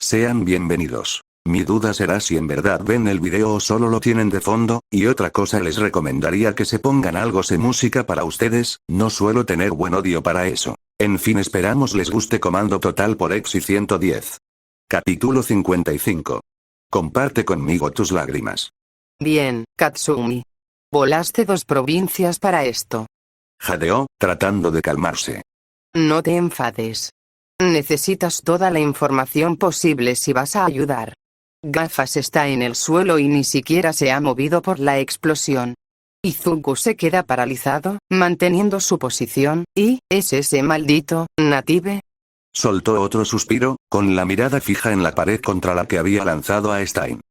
Sean bienvenidos. Mi duda será si en verdad ven el video o solo lo tienen de fondo, y otra cosa les recomendaría que se pongan algo de música para ustedes, no suelo tener buen audio para eso. En fin, esperamos les guste Comando Total por Exi 110. Capítulo 55. Comparte conmigo tus lágrimas. Bien, Katsumi. Volaste 2 provincias para esto. Jadeó, tratando de calmarse. No te enfades. Necesitas toda la información posible si vas a ayudar. Gafas está en el suelo y ni siquiera se ha movido por la explosión. Izuku se queda paralizado, manteniendo su posición, y, ¿es ese maldito Native? Soltó otro suspiro, con la mirada fija en la pared contra la que había lanzado a Stein.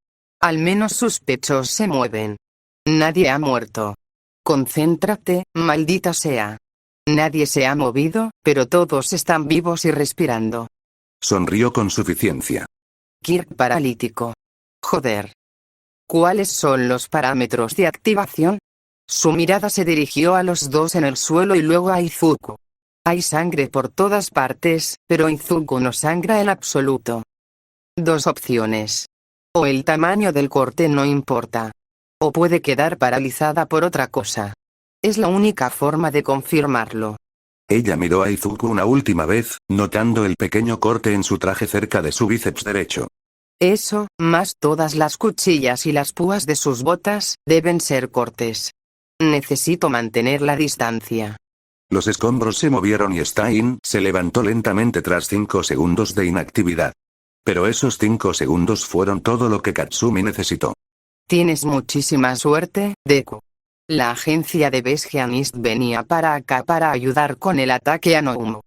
Al menos sus pechos se mueven. Nadie ha muerto. Concéntrate, maldita sea. Nadie se ha movido, pero todos están vivos y respirando. Sonrió con suficiencia. Kirk paralítico. Joder. ¿Cuáles son los parámetros de activación? Su mirada se dirigió a los dos en el suelo y luego a Izuku. Hay sangre por todas partes, pero Izuku no sangra en absoluto. 2 opciones. O el tamaño del corte no importa. O puede quedar paralizada por otra cosa. Es la única forma de confirmarlo. Ella miró a Izuku una última vez, notando el pequeño corte en su traje cerca de su bíceps derecho. Eso, más todas las cuchillas y las púas de sus botas, deben ser cortes. Necesito mantener la distancia. Los escombros se movieron y Stein se levantó lentamente tras 5 segundos de inactividad. Pero esos 5 segundos fueron todo lo que Katsumi necesitó. Tienes muchísima suerte, Deku. La agencia de Besgianist venía para acá para ayudar con el ataque a Noumu.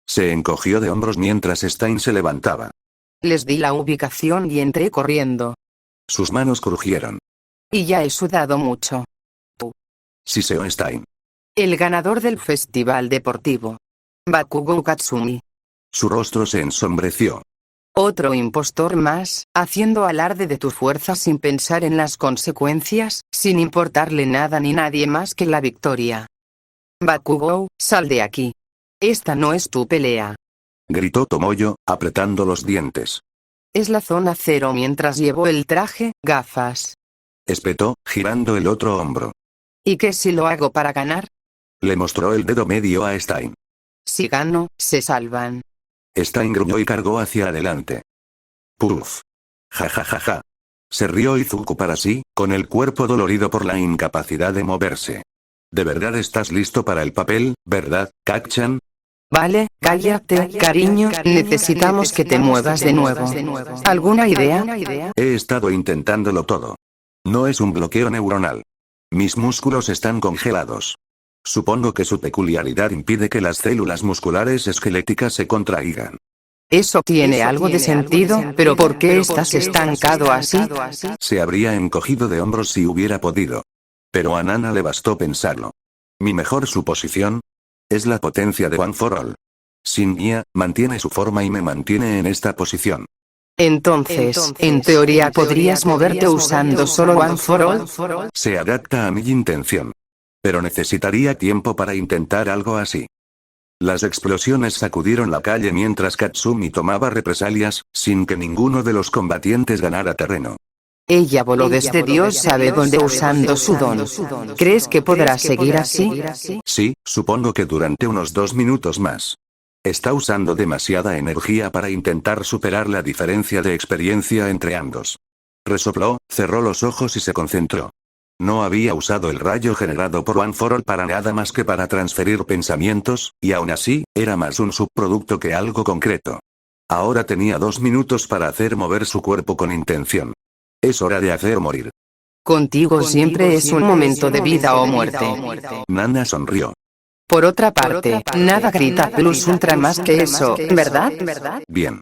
Se encogió de hombros mientras Stein se levantaba. Les di la ubicación y entré corriendo. Sus manos crujieron. Y ya he sudado mucho. Siseó Stein. El ganador del festival deportivo. Bakugou Katsumi. Su rostro se ensombreció. Otro impostor más, haciendo alarde de tu fuerza sin pensar en las consecuencias, sin importarle nada ni nadie más que la victoria. Bakugou, sal de aquí. Esta no es tu pelea. Gritó Tomoyo, apretando los dientes. Es la zona 0 mientras llevó el traje, gafas. Espetó, girando el otro hombro. ¿Y qué si lo hago para ganar? Le mostró el dedo medio a Stein. Si gano, se salvan. Stein gruñó y cargó hacia adelante. Puf. Ja ja ja ja. Se rió Izuku para sí, con el cuerpo dolorido por la incapacidad de moverse. ¿De verdad estás listo para el papel, verdad, Kacchan? Vale, cállate, cariño, necesitamos que te muevas de nuevo. ¿Alguna idea? He estado intentándolo todo. No es un bloqueo neuronal. Mis músculos están congelados. Supongo que su peculiaridad impide que las células musculares esqueléticas se contraigan. Eso tiene algo de sentido, pero ¿por qué estás estancado así? Se habría encogido de hombros si hubiera podido. Pero a Nana le bastó pensarlo. Mi mejor suposición es la potencia de One for All. Sin guía, mantiene su forma y me mantiene en esta posición. Entonces, en teoría podrías moverte usando solo One for All. Se adapta a mi intención. Pero necesitaría tiempo para intentar algo así. Las explosiones sacudieron la calle mientras Katsumi tomaba represalias, sin que ninguno de los combatientes ganara terreno. Ella voló desde Dios sabe dónde usando su don. ¿Crees que podrá seguir así? Sí, supongo que durante unos 2 minutos más. Está usando demasiada energía para intentar superar la diferencia de experiencia entre ambos. Resopló, cerró los ojos y se concentró. No había usado el rayo generado por One for All para nada más que para transferir pensamientos, y aún así, era más un subproducto que algo concreto. Ahora tenía 2 minutos para hacer mover su cuerpo con intención. Es hora de hacer morir. Contigo siempre es un momento de vida o muerte. Nana sonrió. Por otra parte, nada grita plus ultra más que eso, ¿verdad? Bien.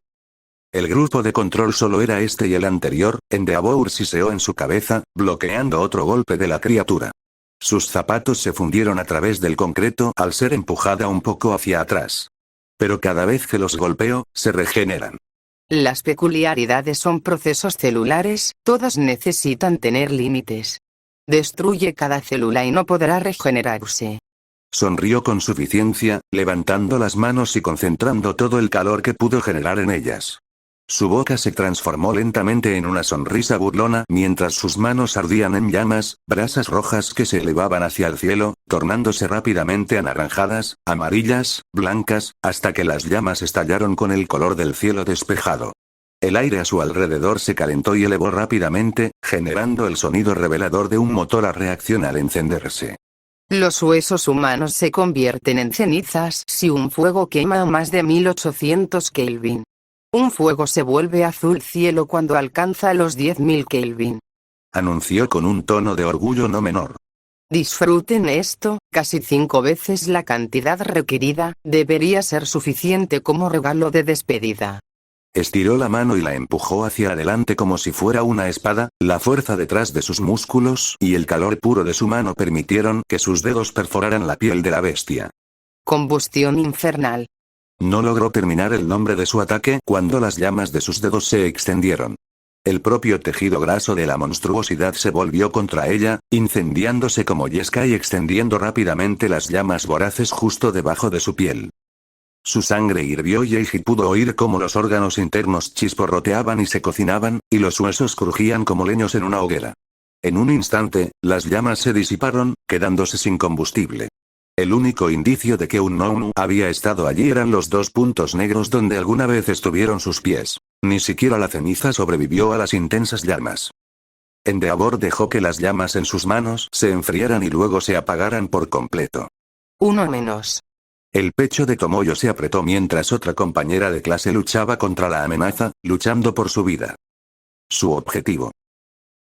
El grupo de control solo era este y el anterior, Endeavor siseó en su cabeza, bloqueando otro golpe de la criatura. Sus zapatos se fundieron a través del concreto al ser empujada un poco hacia atrás. Pero cada vez que los golpeo, se regeneran. Las peculiaridades son procesos celulares, todas necesitan tener límites. Destruye cada célula y no podrá regenerarse. Sonrió con suficiencia, levantando las manos y concentrando todo el calor que pudo generar en ellas. Su boca se transformó lentamente en una sonrisa burlona mientras sus manos ardían en llamas, brasas rojas que se elevaban hacia el cielo, tornándose rápidamente anaranjadas, amarillas, blancas, hasta que las llamas estallaron con el color del cielo despejado. El aire a su alrededor se calentó y elevó rápidamente, generando el sonido revelador de un motor a reacción al encenderse. Los huesos humanos se convierten en cenizas si un fuego quema a más de 1800 Kelvin. Un fuego se vuelve azul cielo cuando alcanza los 10.000 Kelvin. Anunció con un tono de orgullo no menor. Disfruten esto, casi 5 veces la cantidad requerida, debería ser suficiente como regalo de despedida. Estiró la mano y la empujó hacia adelante como si fuera una espada, la fuerza detrás de sus músculos y el calor puro de su mano permitieron que sus dedos perforaran la piel de la bestia. Combustión infernal. No logró terminar el nombre de su ataque cuando las llamas de sus dedos se extendieron. El propio tejido graso de la monstruosidad se volvió contra ella, incendiándose como yesca y extendiendo rápidamente las llamas voraces justo debajo de su piel. Su sangre hirvió y Eiji pudo oír cómo los órganos internos chisporroteaban y se cocinaban, y los huesos crujían como leños en una hoguera. En un instante, las llamas se disiparon, quedándose sin combustible. El único indicio de que un Nounu había estado allí eran los 2 puntos negros donde alguna vez estuvieron sus pies. Ni siquiera la ceniza sobrevivió a las intensas llamas. Endeavor dejó que las llamas en sus manos se enfriaran y luego se apagaran por completo. Uno menos. El pecho de Tomoyo se apretó mientras otra compañera de clase luchaba contra la amenaza, luchando por su vida. Su objetivo.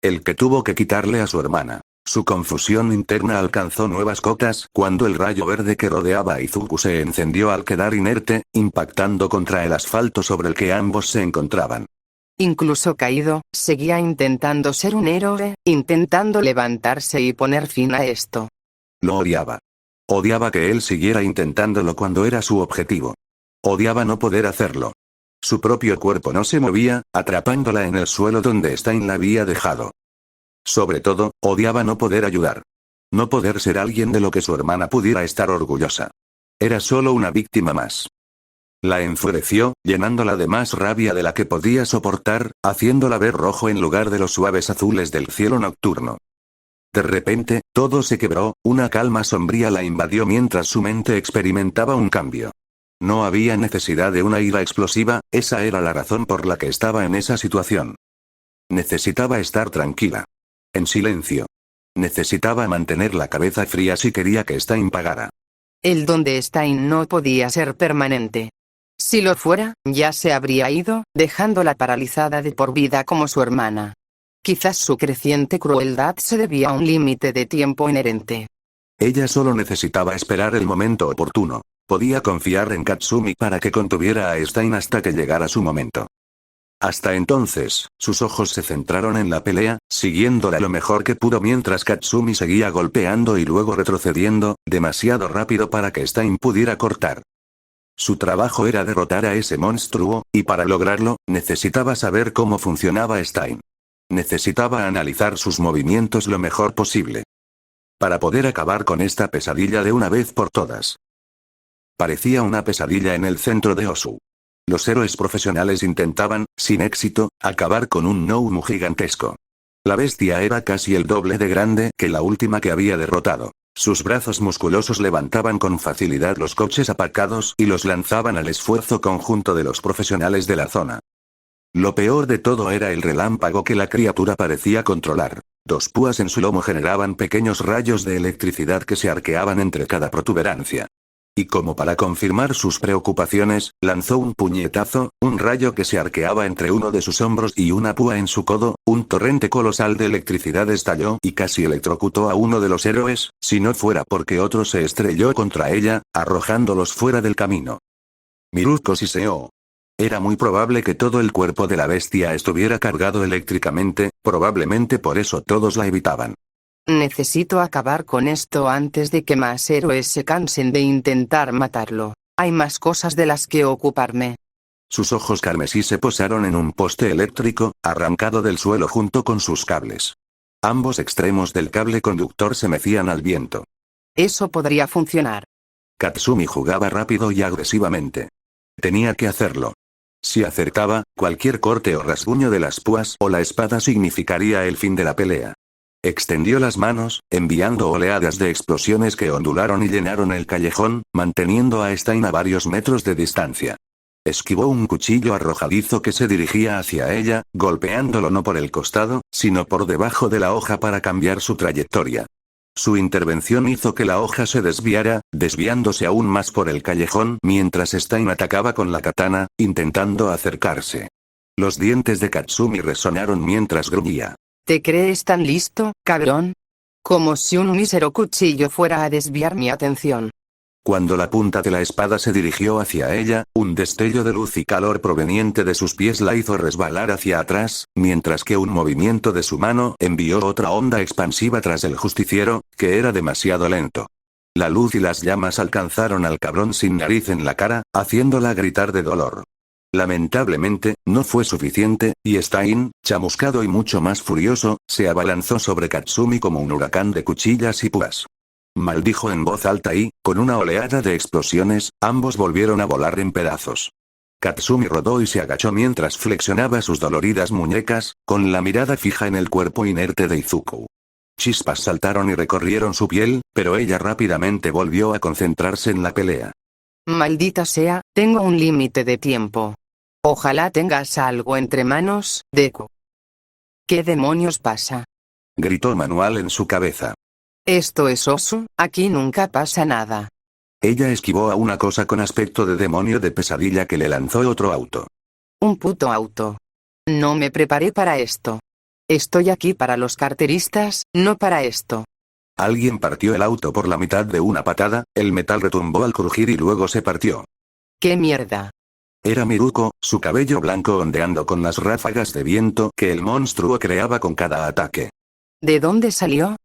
El que tuvo que quitarle a su hermana. Su confusión interna alcanzó nuevas cotas cuando el rayo verde que rodeaba a Izuku se encendió al quedar inerte, impactando contra el asfalto sobre el que ambos se encontraban. Incluso caído, seguía intentando ser un héroe, intentando levantarse y poner fin a esto. Lo odiaba. Odiaba que él siguiera intentándolo cuando era su objetivo. Odiaba no poder hacerlo. Su propio cuerpo no se movía, atrapándola en el suelo donde Stein la había dejado. Sobre todo, odiaba no poder ayudar. No poder ser alguien de lo que su hermana pudiera estar orgullosa. Era solo una víctima más. La enfureció, llenándola de más rabia de la que podía soportar, haciéndola ver rojo en lugar de los suaves azules del cielo nocturno. De repente, todo se quebró, una calma sombría la invadió mientras su mente experimentaba un cambio. No había necesidad de una ira explosiva, esa era la razón por la que estaba en esa situación. Necesitaba estar tranquila. En silencio. Necesitaba mantener la cabeza fría si quería que Stein pagara. El don de Stein no podía ser permanente. Si lo fuera, ya se habría ido, dejándola paralizada de por vida como su hermana. Quizás su creciente crueldad se debía a un límite de tiempo inherente. Ella solo necesitaba esperar el momento oportuno. Podía confiar en Katsumi para que contuviera a Stein hasta que llegara su momento. Hasta entonces, sus ojos se centraron en la pelea, siguiéndola lo mejor que pudo mientras Katsumi seguía golpeando y luego retrocediendo, demasiado rápido para que Stein pudiera cortar. Su trabajo era derrotar a ese monstruo, y para lograrlo, necesitaba saber cómo funcionaba Stein. Necesitaba analizar sus movimientos lo mejor posible. Para poder acabar con esta pesadilla de una vez por todas. Parecía una pesadilla en el centro de Osu. Los héroes profesionales intentaban, sin éxito, acabar con un Nounu gigantesco. La bestia era casi el doble de grande que la última que había derrotado. Sus brazos musculosos levantaban con facilidad los coches aparcados y los lanzaban al esfuerzo conjunto de los profesionales de la zona. Lo peor de todo era el relámpago que la criatura parecía controlar. 2 púas en su lomo generaban pequeños rayos de electricidad que se arqueaban entre cada protuberancia. Y como para confirmar sus preocupaciones, lanzó un puñetazo, un rayo que se arqueaba entre uno de sus hombros y una púa en su codo, un torrente colosal de electricidad estalló y casi electrocutó a uno de los héroes, si no fuera porque otro se estrelló contra ella, arrojándolos fuera del camino. Miruko siseó. Era muy probable que todo el cuerpo de la bestia estuviera cargado eléctricamente, probablemente por eso todos la evitaban. Necesito acabar con esto antes de que más héroes se cansen de intentar matarlo. Hay más cosas de las que ocuparme. Sus ojos carmesí se posaron en un poste eléctrico, arrancado del suelo junto con sus cables. Ambos extremos del cable conductor se mecían al viento. Eso podría funcionar. Katsumi jugaba rápido y agresivamente. Tenía que hacerlo. Si acertaba, cualquier corte o rasguño de las púas o la espada significaría el fin de la pelea. Extendió las manos, enviando oleadas de explosiones que ondularon y llenaron el callejón, manteniendo a Stein a varios metros de distancia. Esquivó un cuchillo arrojadizo que se dirigía hacia ella, golpeándolo no por el costado, sino por debajo de la hoja para cambiar su trayectoria. Su intervención hizo que la hoja se desviara, desviándose aún más por el callejón mientras Stein atacaba con la katana, intentando acercarse. Los dientes de Katsumi resonaron mientras gruñía. ¿Te crees tan listo, cabrón? Como si un mísero cuchillo fuera a desviar mi atención. Cuando la punta de la espada se dirigió hacia ella, un destello de luz y calor proveniente de sus pies la hizo resbalar hacia atrás, mientras que un movimiento de su mano envió otra onda expansiva tras el justiciero, que era demasiado lento. La luz y las llamas alcanzaron al cabrón sin nariz en la cara, haciéndola gritar de dolor. Lamentablemente, no fue suficiente, y Stein, chamuscado y mucho más furioso, se abalanzó sobre Katsumi como un huracán de cuchillas y púas. Maldijo en voz alta y, con una oleada de explosiones, ambos volvieron a volar en pedazos. Katsumi rodó y se agachó mientras flexionaba sus doloridas muñecas, con la mirada fija en el cuerpo inerte de Izuku. Chispas saltaron y recorrieron su piel, pero ella rápidamente volvió a concentrarse en la pelea. Maldita sea, tengo un límite de tiempo. Ojalá tengas algo entre manos, Deku. ¿Qué demonios pasa? Gritó Manual en su cabeza. Esto es Osu, aquí nunca pasa nada. Ella esquivó a una cosa con aspecto de demonio de pesadilla que le lanzó otro auto. Un puto auto. No me preparé para esto. Estoy aquí para los carteristas, no para esto. Alguien partió el auto por la mitad de una patada, el metal retumbó al crujir y luego se partió. ¡Qué mierda! Era Miruko, su cabello blanco ondeando con las ráfagas de viento que el monstruo creaba con cada ataque. ¿De dónde salió?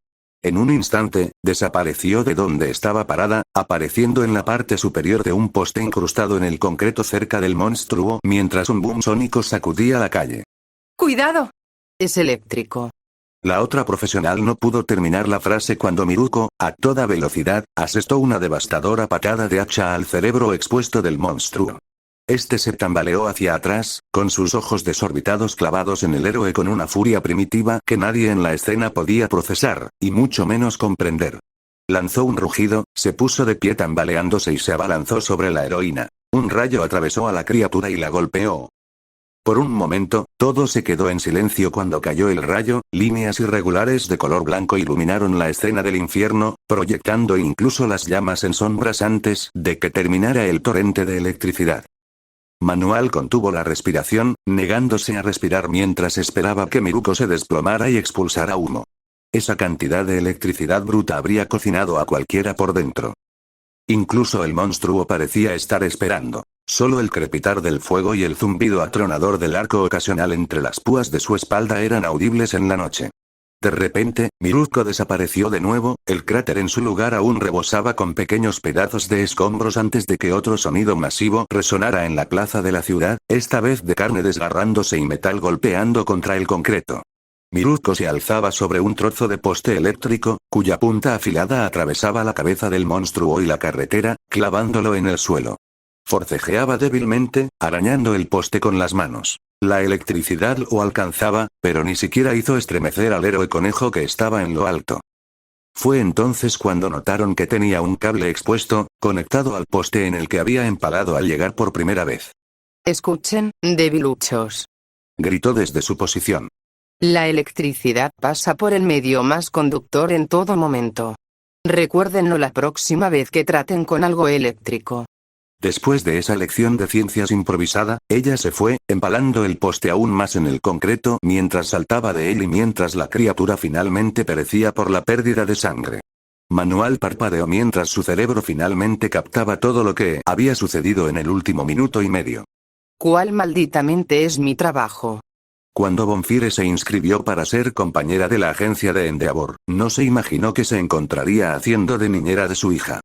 En un instante, desapareció de donde estaba parada, apareciendo en la parte superior de un poste incrustado en el concreto cerca del monstruo mientras un boom sónico sacudía la calle. ¡Cuidado! Es eléctrico. La otra profesional no pudo terminar la frase cuando Miruko, a toda velocidad, asestó una devastadora patada de hacha al cerebro expuesto del monstruo. Este se tambaleó hacia atrás, con sus ojos desorbitados clavados en el héroe con una furia primitiva que nadie en la escena podía procesar, y mucho menos comprender. Lanzó un rugido, se puso de pie tambaleándose y se abalanzó sobre la heroína. Un rayo atravesó a la criatura y la golpeó. Por un momento, todo se quedó en silencio cuando cayó el rayo, líneas irregulares de color blanco iluminaron la escena del infierno, proyectando incluso las llamas en sombras antes de que terminara el torrente de electricidad. Manual contuvo la respiración, negándose a respirar mientras esperaba que Miruko se desplomara y expulsara humo. Esa cantidad de electricidad bruta habría cocinado a cualquiera por dentro. Incluso el monstruo parecía estar esperando. Solo el crepitar del fuego y el zumbido atronador del arco ocasional entre las púas de su espalda eran audibles en la noche. De repente, Miruko desapareció de nuevo, el cráter en su lugar aún rebosaba con pequeños pedazos de escombros antes de que otro sonido masivo resonara en la plaza de la ciudad, esta vez de carne desgarrándose y metal golpeando contra el concreto. Miruko se alzaba sobre un trozo de poste eléctrico, cuya punta afilada atravesaba la cabeza del monstruo y la carretera, clavándolo en el suelo. Forcejeaba débilmente, arañando el poste con las manos. La electricidad lo alcanzaba, pero ni siquiera hizo estremecer al héroe conejo que estaba en lo alto. Fue entonces cuando notaron que tenía un cable expuesto, conectado al poste en el que había empalado al llegar por primera vez. Escuchen, debiluchos. Gritó desde su posición. La electricidad pasa por el medio más conductor en todo momento. Recuérdenlo la próxima vez que traten con algo eléctrico. Después de esa lección de ciencias improvisada, ella se fue, empalando el poste aún más en el concreto mientras saltaba de él y mientras la criatura finalmente perecía por la pérdida de sangre. Manual parpadeó mientras su cerebro finalmente captaba todo lo que había sucedido en el último minuto y medio. ¿Cuál malditamente es mi trabajo? Cuando Bonfire se inscribió para ser compañera de la agencia de Endeavor, no se imaginó que se encontraría haciendo de niñera de su hija.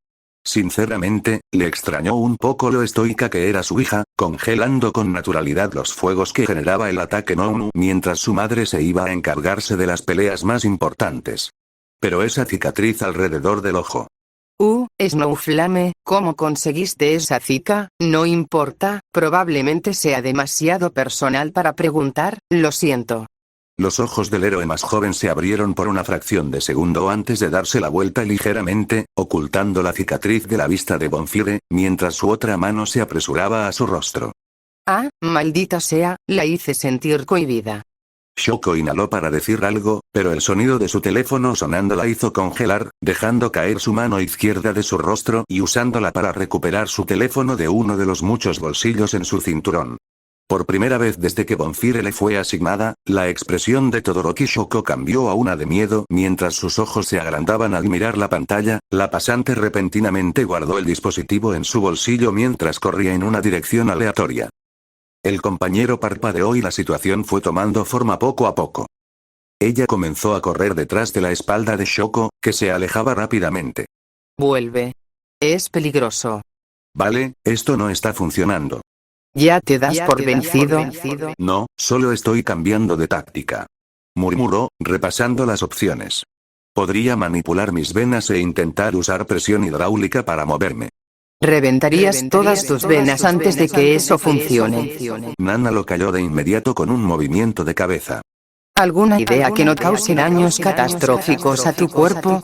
Sinceramente, le extrañó un poco lo estoica que era su hija, congelando con naturalidad los fuegos que generaba el ataque Nounu mientras su madre se iba a encargarse de las peleas más importantes. Pero esa cicatriz alrededor del ojo. Snowflame, ¿cómo conseguiste esa cita? No importa, probablemente sea demasiado personal para preguntar, lo siento. Los ojos del héroe más joven se abrieron por una fracción de segundo antes de darse la vuelta ligeramente, ocultando la cicatriz de la vista de Bonfire, mientras su otra mano se apresuraba a su rostro. Ah, maldita sea, la hice sentir cohibida. Shoko inhaló para decir algo, pero el sonido de su teléfono sonando la hizo congelar, dejando caer su mano izquierda de su rostro y usándola para recuperar su teléfono de uno de los muchos bolsillos en su cinturón. Por primera vez desde que Bonfire le fue asignada, la expresión de Todoroki Shoko cambió a una de miedo mientras sus ojos se agrandaban al mirar la pantalla. La pasante repentinamente guardó el dispositivo en su bolsillo mientras corría en una dirección aleatoria. El compañero parpadeó y la situación fue tomando forma poco a poco. Ella comenzó a correr detrás de la espalda de Shoko, que se alejaba rápidamente. Vuelve. Es peligroso. Vale, esto no está funcionando. ¿Ya te das por vencido? No, solo estoy cambiando de táctica. Murmuró, repasando las opciones. Podría manipular mis venas e intentar usar presión hidráulica para moverme. Reventarías todas tus venas antes de que eso funcione. Nana lo calló de inmediato con un movimiento de cabeza. ¿Alguna idea que no cause daños catastróficos a tu cuerpo?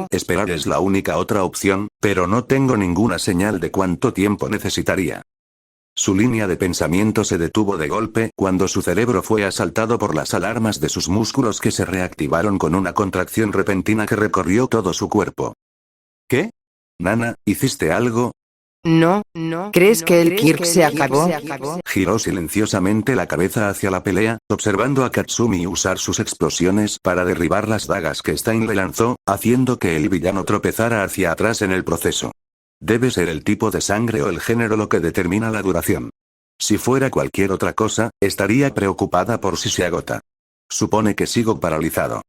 Esperar es la única otra opción, pero no tengo ninguna señal de cuánto tiempo necesitaría. Su línea de pensamiento se detuvo de golpe cuando su cerebro fue asaltado por las alarmas de sus músculos que se reactivaron con una contracción repentina que recorrió todo su cuerpo. ¿Qué? Nana, ¿hiciste algo? No, ¿crees que el Kirk se acabó? Giró silenciosamente la cabeza hacia la pelea, observando a Katsumi usar sus explosiones para derribar las dagas que Stein le lanzó, haciendo que el villano tropezara hacia atrás en el proceso. Debe ser el tipo de sangre o el género lo que determina la duración. Si fuera cualquier otra cosa, estaría preocupada por si se agota. Supone que sigo paralizado.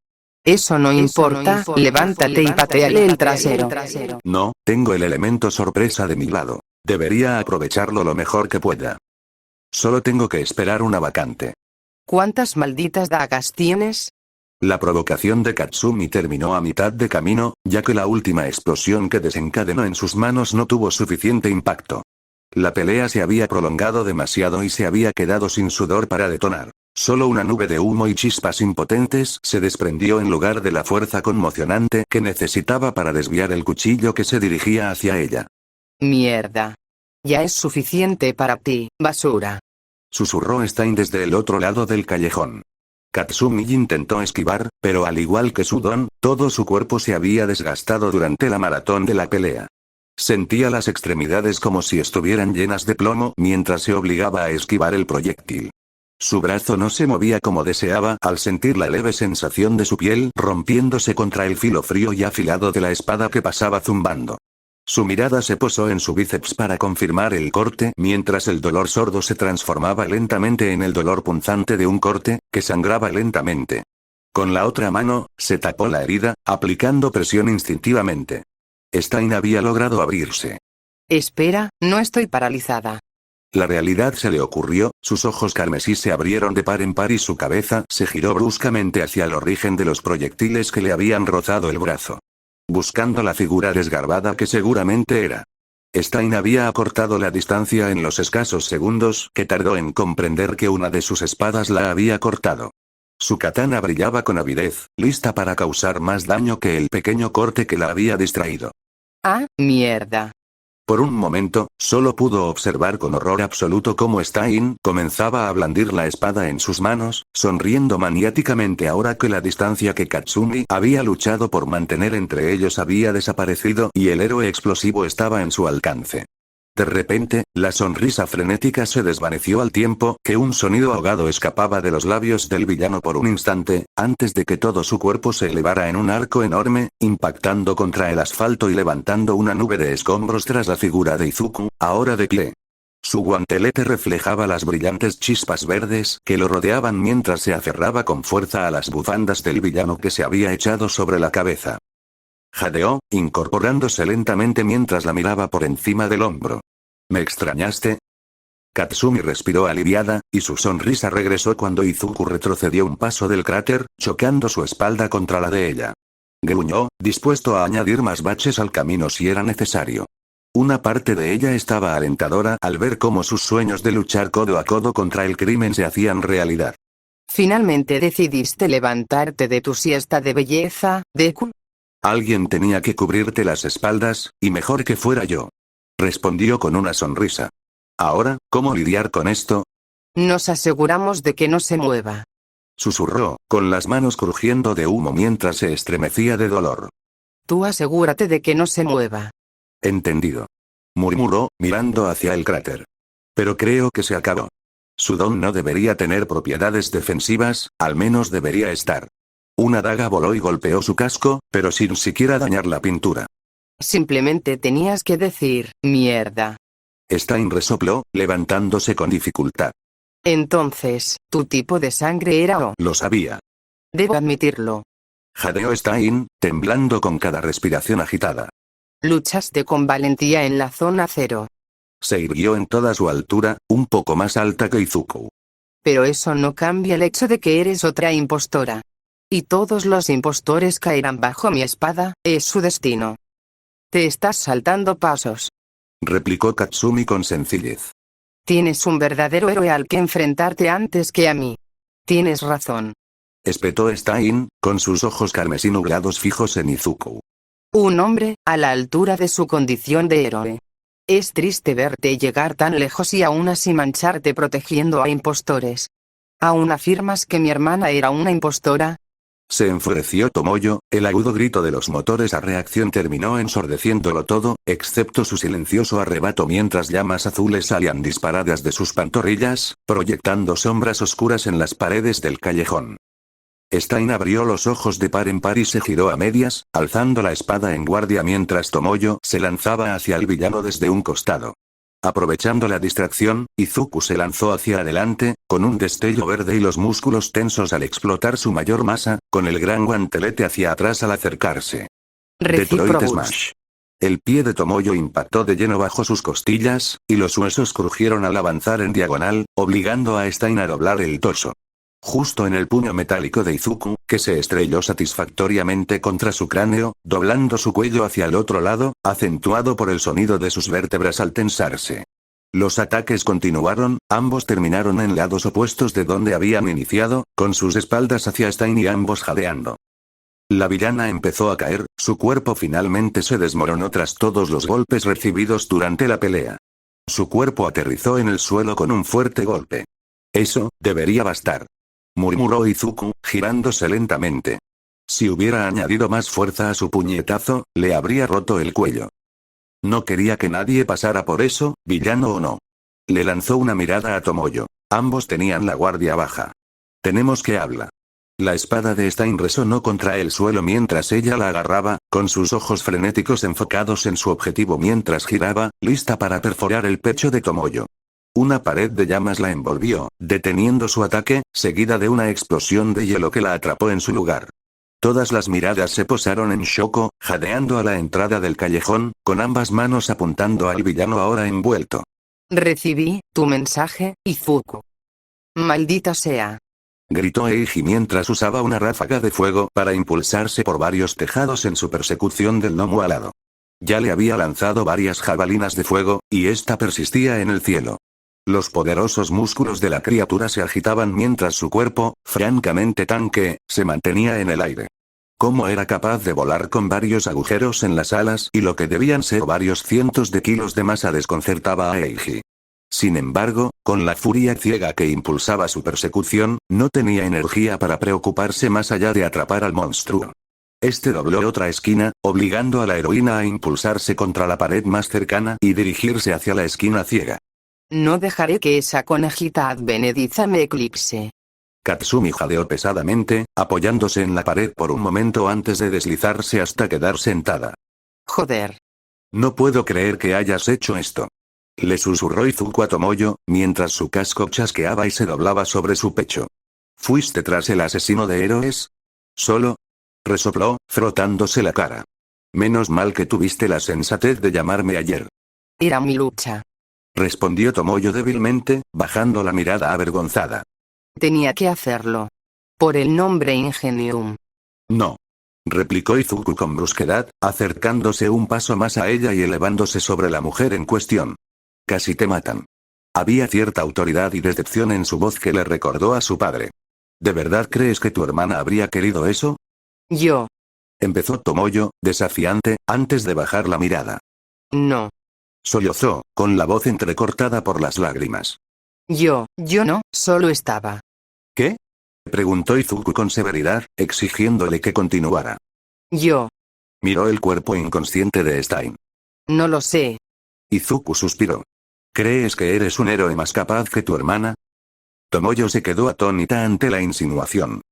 Eso no importa, levántate y pateale el trasero. No, tengo el elemento sorpresa de mi lado. Debería aprovecharlo lo mejor que pueda. Solo tengo que esperar una vacante. ¿Cuántas malditas dagas tienes? La provocación de Katsumi terminó a mitad de camino, ya que la última explosión que desencadenó en sus manos no tuvo suficiente impacto. La pelea se había prolongado demasiado y se había quedado sin sudor para detonar. Solo una nube de humo y chispas impotentes se desprendió en lugar de la fuerza conmocionante que necesitaba para desviar el cuchillo que se dirigía hacia ella. Mierda. Ya es suficiente para ti, basura. Susurró Stein desde el otro lado del callejón. Katsumi intentó esquivar, pero al igual que Sudon, todo su cuerpo se había desgastado durante la maratón de la pelea. Sentía las extremidades como si estuvieran llenas de plomo mientras se obligaba a esquivar el proyectil. Su brazo no se movía como deseaba al sentir la leve sensación de su piel rompiéndose contra el filo frío y afilado de la espada que pasaba zumbando. Su mirada se posó en su bíceps para confirmar el corte mientras el dolor sordo se transformaba lentamente en el dolor punzante de un corte, que sangraba lentamente. Con la otra mano, se tapó la herida, aplicando presión instintivamente. Stein había logrado abrirse. Espera, no estoy paralizada. La realidad se le ocurrió, sus ojos carmesí se abrieron de par en par y su cabeza se giró bruscamente hacia el origen de los proyectiles que le habían rozado el brazo. Buscando la figura desgarbada que seguramente era. Stein había acortado la distancia en los escasos segundos que tardó en comprender que una de sus espadas la había cortado. Su katana brillaba con avidez, lista para causar más daño que el pequeño corte que la había distraído. Ah, mierda. Por un momento, solo pudo observar con horror absoluto cómo Stein comenzaba a blandir la espada en sus manos, sonriendo maniáticamente ahora que la distancia que Katsumi había luchado por mantener entre ellos había desaparecido y el héroe explosivo estaba en su alcance. De repente, la sonrisa frenética se desvaneció al tiempo que un sonido ahogado escapaba de los labios del villano por un instante, antes de que todo su cuerpo se elevara en un arco enorme, impactando contra el asfalto y levantando una nube de escombros tras la figura de Izuku, ahora de pie. Su guantelete reflejaba las brillantes chispas verdes que lo rodeaban mientras se aferraba con fuerza a las bufandas del villano que se había echado sobre la cabeza. Jadeó, incorporándose lentamente mientras la miraba por encima del hombro. ¿Me extrañaste? Katsumi respiró aliviada, y su sonrisa regresó cuando Izuku retrocedió un paso del cráter, chocando su espalda contra la de ella. Gruñó, dispuesto a añadir más baches al camino si era necesario. Una parte de ella estaba alentadora al ver cómo sus sueños de luchar codo a codo contra el crimen se hacían realidad. Finalmente decidiste levantarte de tu siesta de belleza, Deku. Alguien tenía que cubrirte las espaldas, y mejor que fuera yo. Respondió con una sonrisa. Ahora, ¿cómo lidiar con esto? Nos aseguramos de que no se mueva. Susurró, con las manos crujiendo de humo mientras se estremecía de dolor. Tú asegúrate de que no se mueva. Entendido. Murmuró, mirando hacia el cráter. Pero creo que se acabó. Su don no debería tener propiedades defensivas, al menos debería estar. Una daga voló y golpeó su casco, pero sin siquiera dañar la pintura. Simplemente tenías que decir, mierda. Stein resopló, levantándose con dificultad. Entonces, tu tipo de sangre era O. Lo sabía. Debo admitirlo. Jadeó Stein, temblando con cada respiración agitada. Luchaste con valentía en la zona 0. Se irguió en toda su altura, un poco más alta que Izuku. Pero eso no cambia el hecho de que eres otra impostora. Y todos los impostores caerán bajo mi espada, es su destino. Te estás saltando pasos. Replicó Katsumi con sencillez. Tienes un verdadero héroe al que enfrentarte antes que a mí. Tienes razón. Espetó Stein, con sus ojos carmesí nublados fijos en Izuku. Un hombre, a la altura de su condición de héroe. Es triste verte llegar tan lejos y aún así mancharte protegiendo a impostores. ¿Aún afirmas que mi hermana era una impostora? Se enfureció Tomoyo, el agudo grito de los motores a reacción terminó ensordeciéndolo todo, excepto su silencioso arrebato mientras llamas azules salían disparadas de sus pantorrillas, proyectando sombras oscuras en las paredes del callejón. Stein abrió los ojos de par en par y se giró a medias, alzando la espada en guardia mientras Tomoyo se lanzaba hacia el villano desde un costado. Aprovechando la distracción, Izuku se lanzó hacia adelante, con un destello verde y los músculos tensos al explotar su mayor masa, con el gran guantelete hacia atrás al acercarse. Detroit Smash. El pie de Tomoyo impactó de lleno bajo sus costillas, y los huesos crujieron al avanzar en diagonal, obligando a Stein a doblar el torso. Justo en el puño metálico de Izuku, que se estrelló satisfactoriamente contra su cráneo, doblando su cuello hacia el otro lado, acentuado por el sonido de sus vértebras al tensarse. Los ataques continuaron, ambos terminaron en lados opuestos de donde habían iniciado, con sus espaldas hacia Stein y ambos jadeando. La villana empezó a caer, su cuerpo finalmente se desmoronó tras todos los golpes recibidos durante la pelea. Su cuerpo aterrizó en el suelo con un fuerte golpe. Eso, debería bastar. Murmuró Izuku, girándose lentamente. Si hubiera añadido más fuerza a su puñetazo, le habría roto el cuello. No quería que nadie pasara por eso, villano o no. Le lanzó una mirada a Tomoyo. Ambos tenían la guardia baja. Tenemos que hablar. La espada de Stein resonó contra el suelo mientras ella la agarraba, con sus ojos frenéticos enfocados en su objetivo mientras giraba, lista para perforar el pecho de Tomoyo. Una pared de llamas la envolvió, deteniendo su ataque, seguida de una explosión de hielo que la atrapó en su lugar. Todas las miradas se posaron en Shoko, jadeando a la entrada del callejón, con ambas manos apuntando al villano ahora envuelto. Recibí tu mensaje, Izuku. Maldita sea. Gritó Eiji mientras usaba una ráfaga de fuego para impulsarse por varios tejados en su persecución del gnomo alado. Ya le había lanzado varias jabalinas de fuego, y esta persistía en el cielo. Los poderosos músculos de la criatura se agitaban mientras su cuerpo, francamente tanque, se mantenía en el aire. Cómo era capaz de volar con varios agujeros en las alas y lo que debían ser varios cientos de kilos de masa desconcertaba a Eiji. Sin embargo, con la furia ciega que impulsaba su persecución, no tenía energía para preocuparse más allá de atrapar al monstruo. Este dobló otra esquina, obligando a la heroína a impulsarse contra la pared más cercana y dirigirse hacia la esquina ciega. No dejaré que esa conejita advenediza me eclipse. Katsumi jadeó pesadamente, apoyándose en la pared por un momento antes de deslizarse hasta quedar sentada. Joder. No puedo creer que hayas hecho esto. Le susurró Izuku a Tomoyo, mientras su casco chasqueaba y se doblaba sobre su pecho. ¿Fuiste tras el asesino de héroes? ¿Solo? Resopló, frotándose la cara. Menos mal que tuviste la sensatez de llamarme ayer. Era mi lucha. Respondió Tomoyo débilmente, bajando la mirada avergonzada. Tenía que hacerlo. Por el nombre Ingenium. No. replicó Izuku con brusquedad, acercándose un paso más a ella y elevándose sobre la mujer en cuestión. Casi te matan. Había cierta autoridad y decepción en su voz que le recordó a su padre. ¿De verdad crees que tu hermana habría querido eso? Yo. Empezó Tomoyo, desafiante, antes de bajar la mirada. No. Sollozó, con la voz entrecortada por las lágrimas. Yo no, solo estaba. ¿Qué? Preguntó Izuku con severidad, exigiéndole que continuara. Yo. Miró el cuerpo inconsciente de Stein. No lo sé. Izuku suspiró. ¿Crees que eres un héroe más capaz que tu hermana? Tomoyo se quedó atónita ante la insinuación.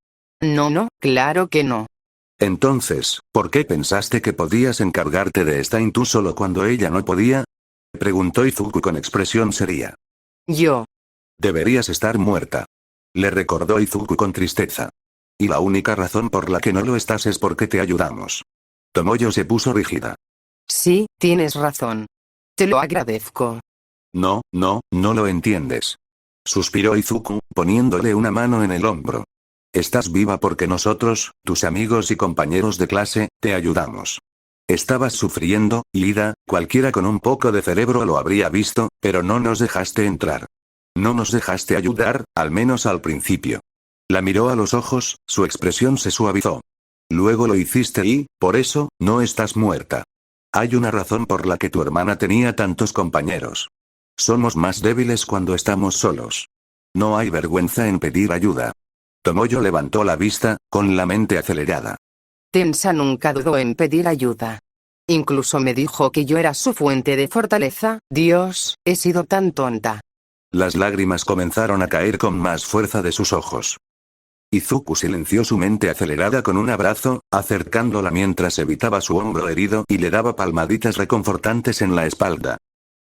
No, claro que no. Entonces, ¿por qué pensaste que podías encargarte de Stein tú solo cuando ella no podía? Preguntó Izuku con expresión seria. Yo. Deberías estar muerta. Le recordó Izuku con tristeza. Y la única razón por la que no lo estás es porque te ayudamos. Tomoyo se puso rígida. Sí, tienes razón. Te lo agradezco. No lo entiendes. Suspiró Izuku, poniéndole una mano en el hombro. Estás viva porque nosotros, tus amigos y compañeros de clase, te ayudamos. Estabas sufriendo, Lida, cualquiera con un poco de cerebro lo habría visto, pero no nos dejaste entrar. No nos dejaste ayudar, al menos al principio. La miró a los ojos, su expresión se suavizó. Luego lo hiciste y, por eso, no estás muerta. Hay una razón por la que tu hermana tenía tantos compañeros. Somos más débiles cuando estamos solos. No hay vergüenza en pedir ayuda. Tomoyo levantó la vista, con la mente acelerada. Tensa nunca dudó en pedir ayuda. Incluso me dijo que yo era su fuente de fortaleza. Dios, he sido tan tonta. Las lágrimas comenzaron a caer con más fuerza de sus ojos. Izuku silenció su mente acelerada con un abrazo, acercándola mientras evitaba su hombro herido y le daba palmaditas reconfortantes en la espalda.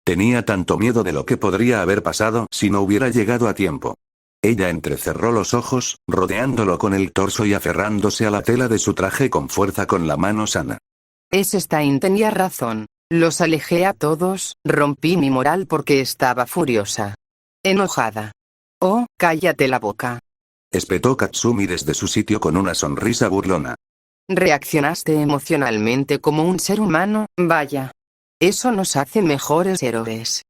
Tenía tanto miedo de lo que podría haber pasado si no hubiera llegado a tiempo. Ella entrecerró los ojos, rodeándolo con el torso y aferrándose a la tela de su traje con fuerza con la mano sana. Stein tenía razón. Los alejé a todos, rompí mi moral porque estaba furiosa. Enojada. Oh, cállate la boca. Espetó Katsumi desde su sitio con una sonrisa burlona. Reaccionaste emocionalmente como un ser humano, vaya. Eso nos hace mejores héroes.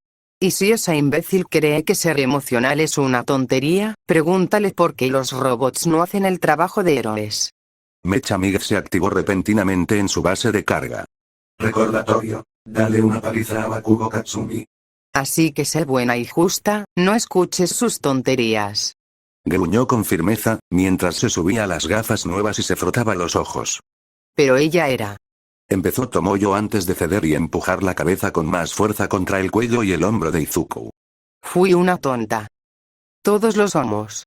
Y si esa imbécil cree que ser emocional es una tontería, pregúntale por qué los robots no hacen el trabajo de héroes. Mecha Mig se activó repentinamente en su base de carga. Recordatorio, dale una paliza a Bakugo Katsumi. Así que sé buena y justa, no escuches sus tonterías. Gruñó con firmeza, mientras se subía las gafas nuevas y se frotaba los ojos. Pero ella era. Empezó Tomoyo antes de ceder y empujar la cabeza con más fuerza contra el cuello y el hombro de Izuku. Fui una tonta. Todos lo somos.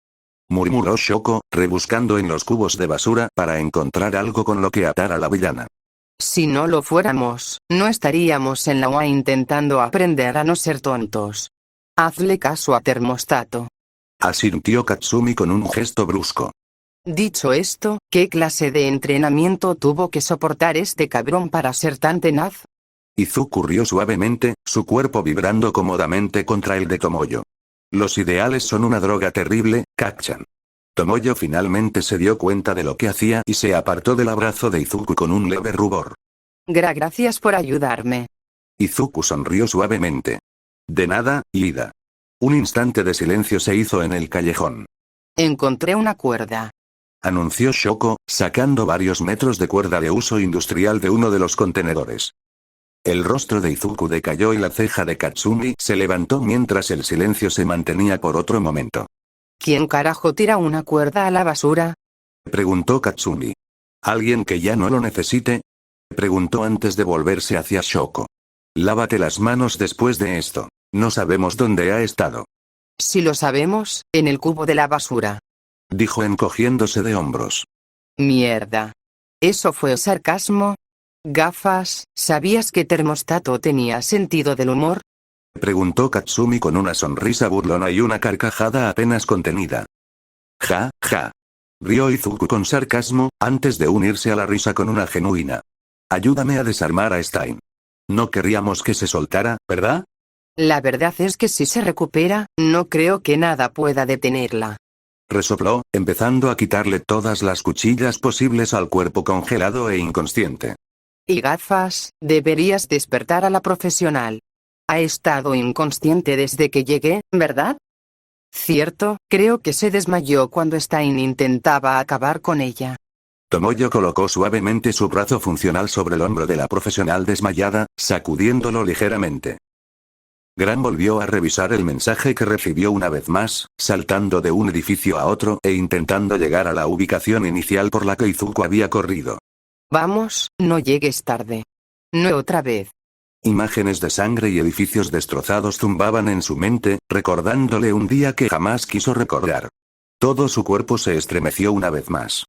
Murmuró Shoko, rebuscando en los cubos de basura para encontrar algo con lo que atar a la villana. Si no lo fuéramos, no estaríamos en la UA intentando aprender a no ser tontos. Hazle caso a Termostato. Asintió Katsumi con un gesto brusco. Dicho esto, ¿qué clase de entrenamiento tuvo que soportar este cabrón para ser tan tenaz? Izuku rió suavemente, su cuerpo vibrando cómodamente contra el de Tomoyo. Los ideales son una droga terrible, Kacchan. Tomoyo finalmente se dio cuenta de lo que hacía y se apartó del abrazo de Izuku con un leve rubor. Gracias por ayudarme. Izuku sonrió suavemente. De nada, Lida. Un instante de silencio se hizo en el callejón. Encontré una cuerda. Anunció Shoko, sacando varios metros de cuerda de uso industrial de uno de los contenedores. El rostro de Izuku decayó y la ceja de Katsumi se levantó mientras el silencio se mantenía por otro momento. ¿Quién carajo tira una cuerda a la basura? Preguntó Katsumi. ¿Alguien que ya no lo necesite? Preguntó antes de volverse hacia Shoko. Lávate las manos después de esto. No sabemos dónde ha estado. Si lo sabemos, en el cubo de la basura. Dijo encogiéndose de hombros. Mierda. ¿Eso fue sarcasmo? Gafas, ¿sabías que Termostato tenía sentido del humor? Preguntó Katsumi con una sonrisa burlona y una carcajada apenas contenida. Ja, ja. Rió Izuku con sarcasmo, antes de unirse a la risa con una genuina. Ayúdame a desarmar a Stein. No querríamos que se soltara, ¿verdad? La verdad es que si se recupera, no creo que nada pueda detenerla. Resopló, empezando a quitarle todas las cuchillas posibles al cuerpo congelado e inconsciente. Y gafas, deberías despertar a la profesional. Ha estado inconsciente desde que llegué, ¿verdad? Cierto, creo que se desmayó cuando Stein intentaba acabar con ella. Tomoyo colocó suavemente su brazo funcional sobre el hombro de la profesional desmayada, sacudiéndolo ligeramente. Gran volvió a revisar el mensaje que recibió una vez más, saltando de un edificio a otro e intentando llegar a la ubicación inicial por la que Izuku había corrido. Vamos, no llegues tarde. No otra vez. Imágenes de sangre y edificios destrozados zumbaban en su mente, recordándole un día que jamás quiso recordar. Todo su cuerpo se estremeció una vez más.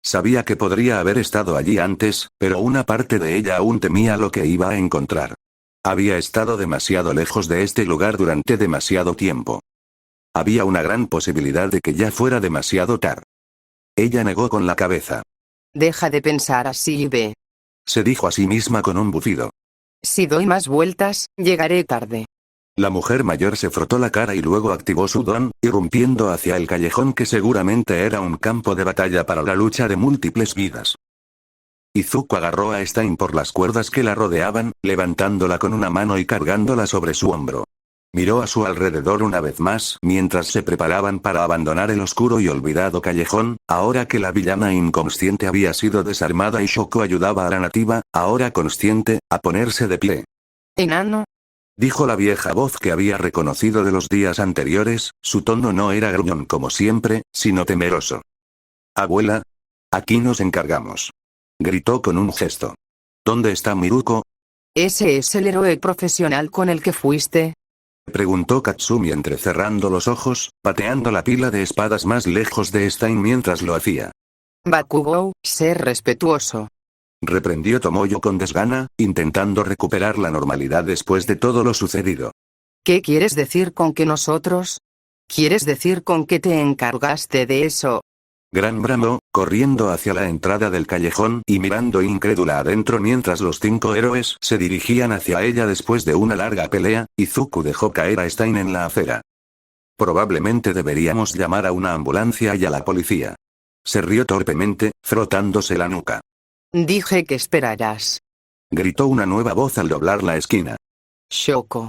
Sabía que podría haber estado allí antes, pero una parte de ella aún temía lo que iba a encontrar. Había estado demasiado lejos de este lugar durante demasiado tiempo. Había una gran posibilidad de que ya fuera demasiado tarde. Ella negó con la cabeza. Deja de pensar así y ve. Se dijo a sí misma con un bufido. Si doy más vueltas, llegaré tarde. La mujer mayor se frotó la cara y luego activó su don, irrumpiendo hacia el callejón que seguramente era un campo de batalla para la lucha de múltiples vidas. Izuku agarró a Stein por las cuerdas que la rodeaban, levantándola con una mano y cargándola sobre su hombro. Miró a su alrededor una vez más mientras se preparaban para abandonar el oscuro y olvidado callejón, ahora que la villana inconsciente había sido desarmada y Shoko ayudaba a la nativa, ahora consciente, a ponerse de pie. Enano. Dijo la vieja voz que había reconocido de los días anteriores, su tono no era gruñón como siempre, sino temeroso. Abuela. Aquí nos encargamos. Gritó con un gesto. ¿Dónde está Miruko? ¿Ese es el héroe profesional con el que fuiste? Preguntó Katsumi entrecerrando los ojos, pateando la pila de espadas más lejos de Stein mientras lo hacía. Bakugou, ser respetuoso. Reprendió Tomoyo con desgana, intentando recuperar la normalidad después de todo lo sucedido. ¿Qué quieres decir con que nosotros? ¿Quieres decir con que te encargaste de eso? Gran bramó, corriendo hacia la entrada del callejón y mirando incrédula adentro mientras los 5 héroes se dirigían hacia ella después de una larga pelea. Izuku dejó caer a Stein en la acera. Probablemente deberíamos llamar a una ambulancia y a la policía. Se rió torpemente, frotándose la nuca. Dije que esperarás. Gritó una nueva voz al doblar la esquina. Shoko.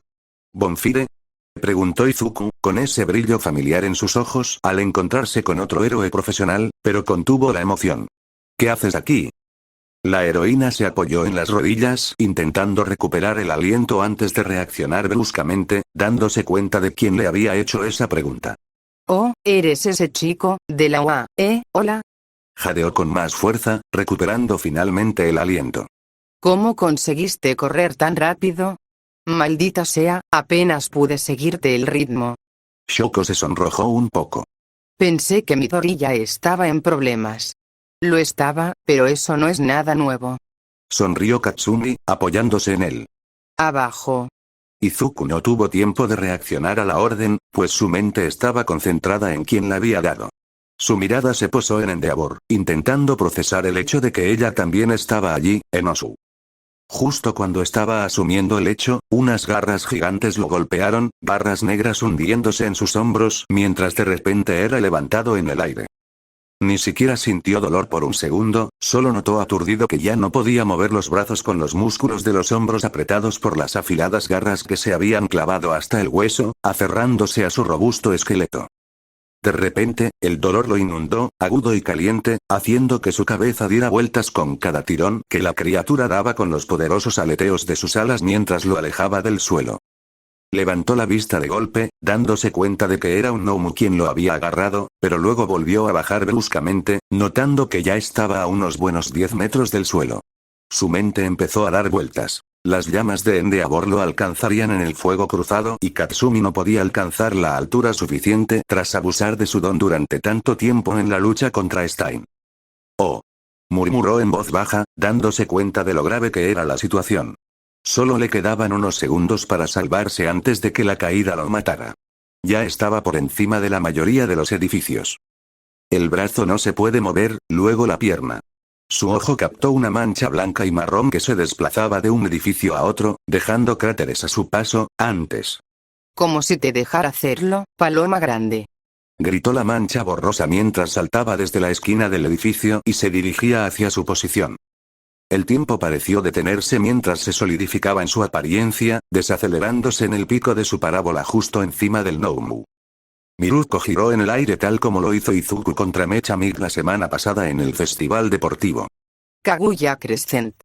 ¿Bonfire? Preguntó Izuku, con ese brillo familiar en sus ojos al encontrarse con otro héroe profesional, pero contuvo la emoción. ¿Qué haces aquí? La heroína se apoyó en las rodillas, intentando recuperar el aliento antes de reaccionar bruscamente, dándose cuenta de quién le había hecho esa pregunta. Oh, eres ese chico, de la UA, hola. Jadeó con más fuerza, recuperando finalmente el aliento. ¿Cómo conseguiste correr tan rápido? Maldita sea, apenas pude seguirte el ritmo. Shoko se sonrojó un poco. Pensé que Midori ya estaba en problemas. Lo estaba, pero eso no es nada nuevo. Sonrió Katsumi, apoyándose en él. Abajo. Izuku no tuvo tiempo de reaccionar a la orden, pues su mente estaba concentrada en quien la había dado. Su mirada se posó en Endeavor, intentando procesar el hecho de que ella también estaba allí, en Osu. Justo cuando estaba asumiendo el hecho, unas garras gigantes lo golpearon, barras negras hundiéndose en sus hombros, mientras de repente era levantado en el aire. Ni siquiera sintió dolor por un segundo, solo notó aturdido que ya no podía mover los brazos con los músculos de los hombros apretados por las afiladas garras que se habían clavado hasta el hueso, aferrándose a su robusto esqueleto. De repente, el dolor lo inundó, agudo y caliente, haciendo que su cabeza diera vueltas con cada tirón que la criatura daba con los poderosos aleteos de sus alas mientras lo alejaba del suelo. Levantó la vista de golpe, dándose cuenta de que era un gnomo quien lo había agarrado, pero luego volvió a bajar bruscamente, notando que ya estaba a unos buenos 10 metros del suelo. Su mente empezó a dar vueltas. Las llamas de Endeavor lo alcanzarían en el fuego cruzado y Katsumi no podía alcanzar la altura suficiente tras abusar de su don durante tanto tiempo en la lucha contra Stein. Oh. Murmuró en voz baja, dándose cuenta de lo grave que era la situación. Solo le quedaban unos segundos para salvarse antes de que la caída lo matara. Ya estaba por encima de la mayoría de los edificios. El brazo no se puede mover, luego la pierna. Su ojo captó una mancha blanca y marrón que se desplazaba de un edificio a otro, dejando cráteres a su paso, antes. Como si te dejara hacerlo, paloma grande. Gritó la mancha borrosa mientras saltaba desde la esquina del edificio y se dirigía hacia su posición. El tiempo pareció detenerse mientras se solidificaba en su apariencia, desacelerándose en el pico de su parábola justo encima del Noumu. Miruko giró en el aire tal como lo hizo Izuku contra Mecha Mig la semana pasada en el festival deportivo. Kaguya Crescent.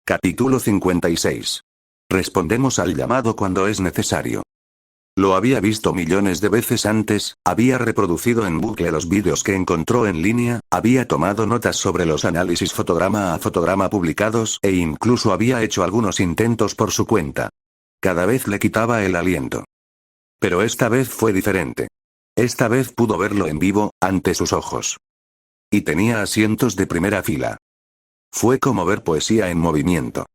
Capítulo 56. Respondemos al llamado cuando es necesario. Lo había visto millones de veces antes, había reproducido en bucle los vídeos que encontró en línea, había tomado notas sobre los análisis fotograma a fotograma publicados e incluso había hecho algunos intentos por su cuenta. Cada vez le quitaba el aliento. Pero esta vez fue diferente. Esta vez pudo verlo en vivo, ante sus ojos. Y tenía asientos de primera fila. Fue como ver poesía en movimiento.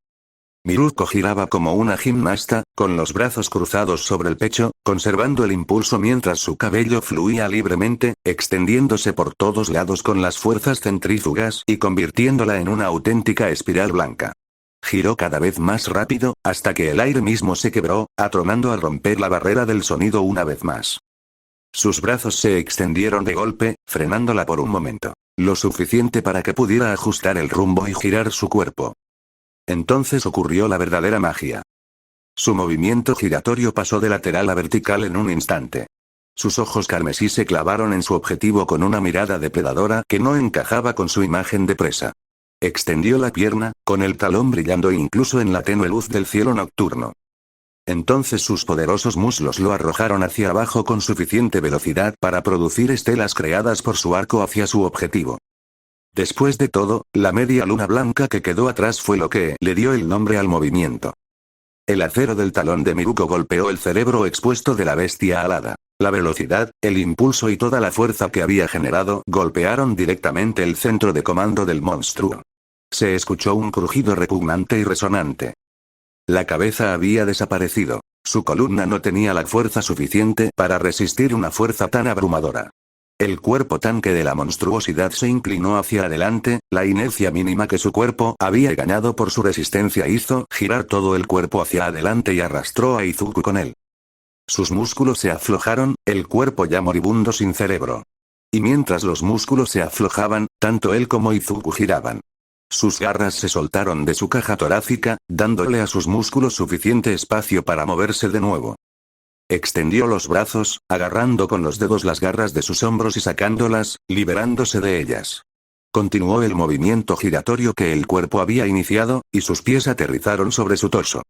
Miruko giraba como una gimnasta, con los brazos cruzados sobre el pecho, conservando el impulso mientras su cabello fluía libremente, extendiéndose por todos lados con las fuerzas centrífugas y convirtiéndola en una auténtica espiral blanca. Giró cada vez más rápido, hasta que el aire mismo se quebró, atronando al romper la barrera del sonido una vez más. Sus brazos se extendieron de golpe, frenándola por un momento, lo suficiente para que pudiera ajustar el rumbo y girar su cuerpo. Entonces ocurrió la verdadera magia. Su movimiento giratorio pasó de lateral a vertical en un instante. Sus ojos carmesí se clavaron en su objetivo con una mirada depredadora que no encajaba con su imagen de presa. Extendió la pierna, con el talón brillando incluso en la tenue luz del cielo nocturno. Entonces sus poderosos muslos lo arrojaron hacia abajo con suficiente velocidad para producir estelas creadas por su arco hacia su objetivo. Después de todo, la media luna blanca que quedó atrás fue lo que le dio el nombre al movimiento. El acero del talón de Miruko golpeó el cerebro expuesto de la bestia alada. La velocidad, el impulso y toda la fuerza que había generado golpearon directamente el centro de comando del monstruo. Se escuchó un crujido repugnante y resonante. La cabeza había desaparecido. Su columna no tenía la fuerza suficiente para resistir una fuerza tan abrumadora. El cuerpo tanque de la monstruosidad se inclinó hacia adelante, la inercia mínima que su cuerpo había ganado por su resistencia hizo girar todo el cuerpo hacia adelante y arrastró a Izuku con él. Sus músculos se aflojaron, el cuerpo ya moribundo sin cerebro. Y mientras los músculos se aflojaban, tanto él como Izuku giraban. Sus garras se soltaron de su caja torácica, dándole a sus músculos suficiente espacio para moverse de nuevo. Extendió los brazos, agarrando con los dedos las garras de sus hombros y sacándolas, liberándose de ellas. Continuó el movimiento giratorio que el cuerpo había iniciado, y sus pies aterrizaron sobre su torso.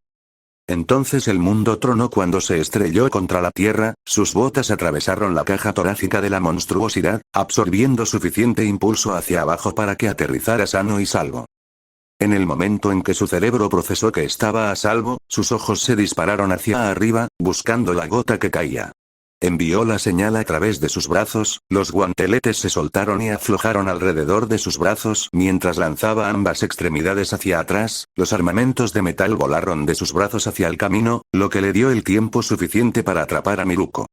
Entonces el mundo tronó cuando se estrelló contra la tierra, sus botas atravesaron la caja torácica de la monstruosidad, absorbiendo suficiente impulso hacia abajo para que aterrizara sano y salvo. En el momento en que su cerebro procesó que estaba a salvo, sus ojos se dispararon hacia arriba, buscando la gota que caía. Envió la señal a través de sus brazos, los guanteletes se soltaron y aflojaron alrededor de sus brazos mientras lanzaba ambas extremidades hacia atrás, los armamentos de metal volaron de sus brazos hacia el camino, lo que le dio el tiempo suficiente para atrapar a Miruko.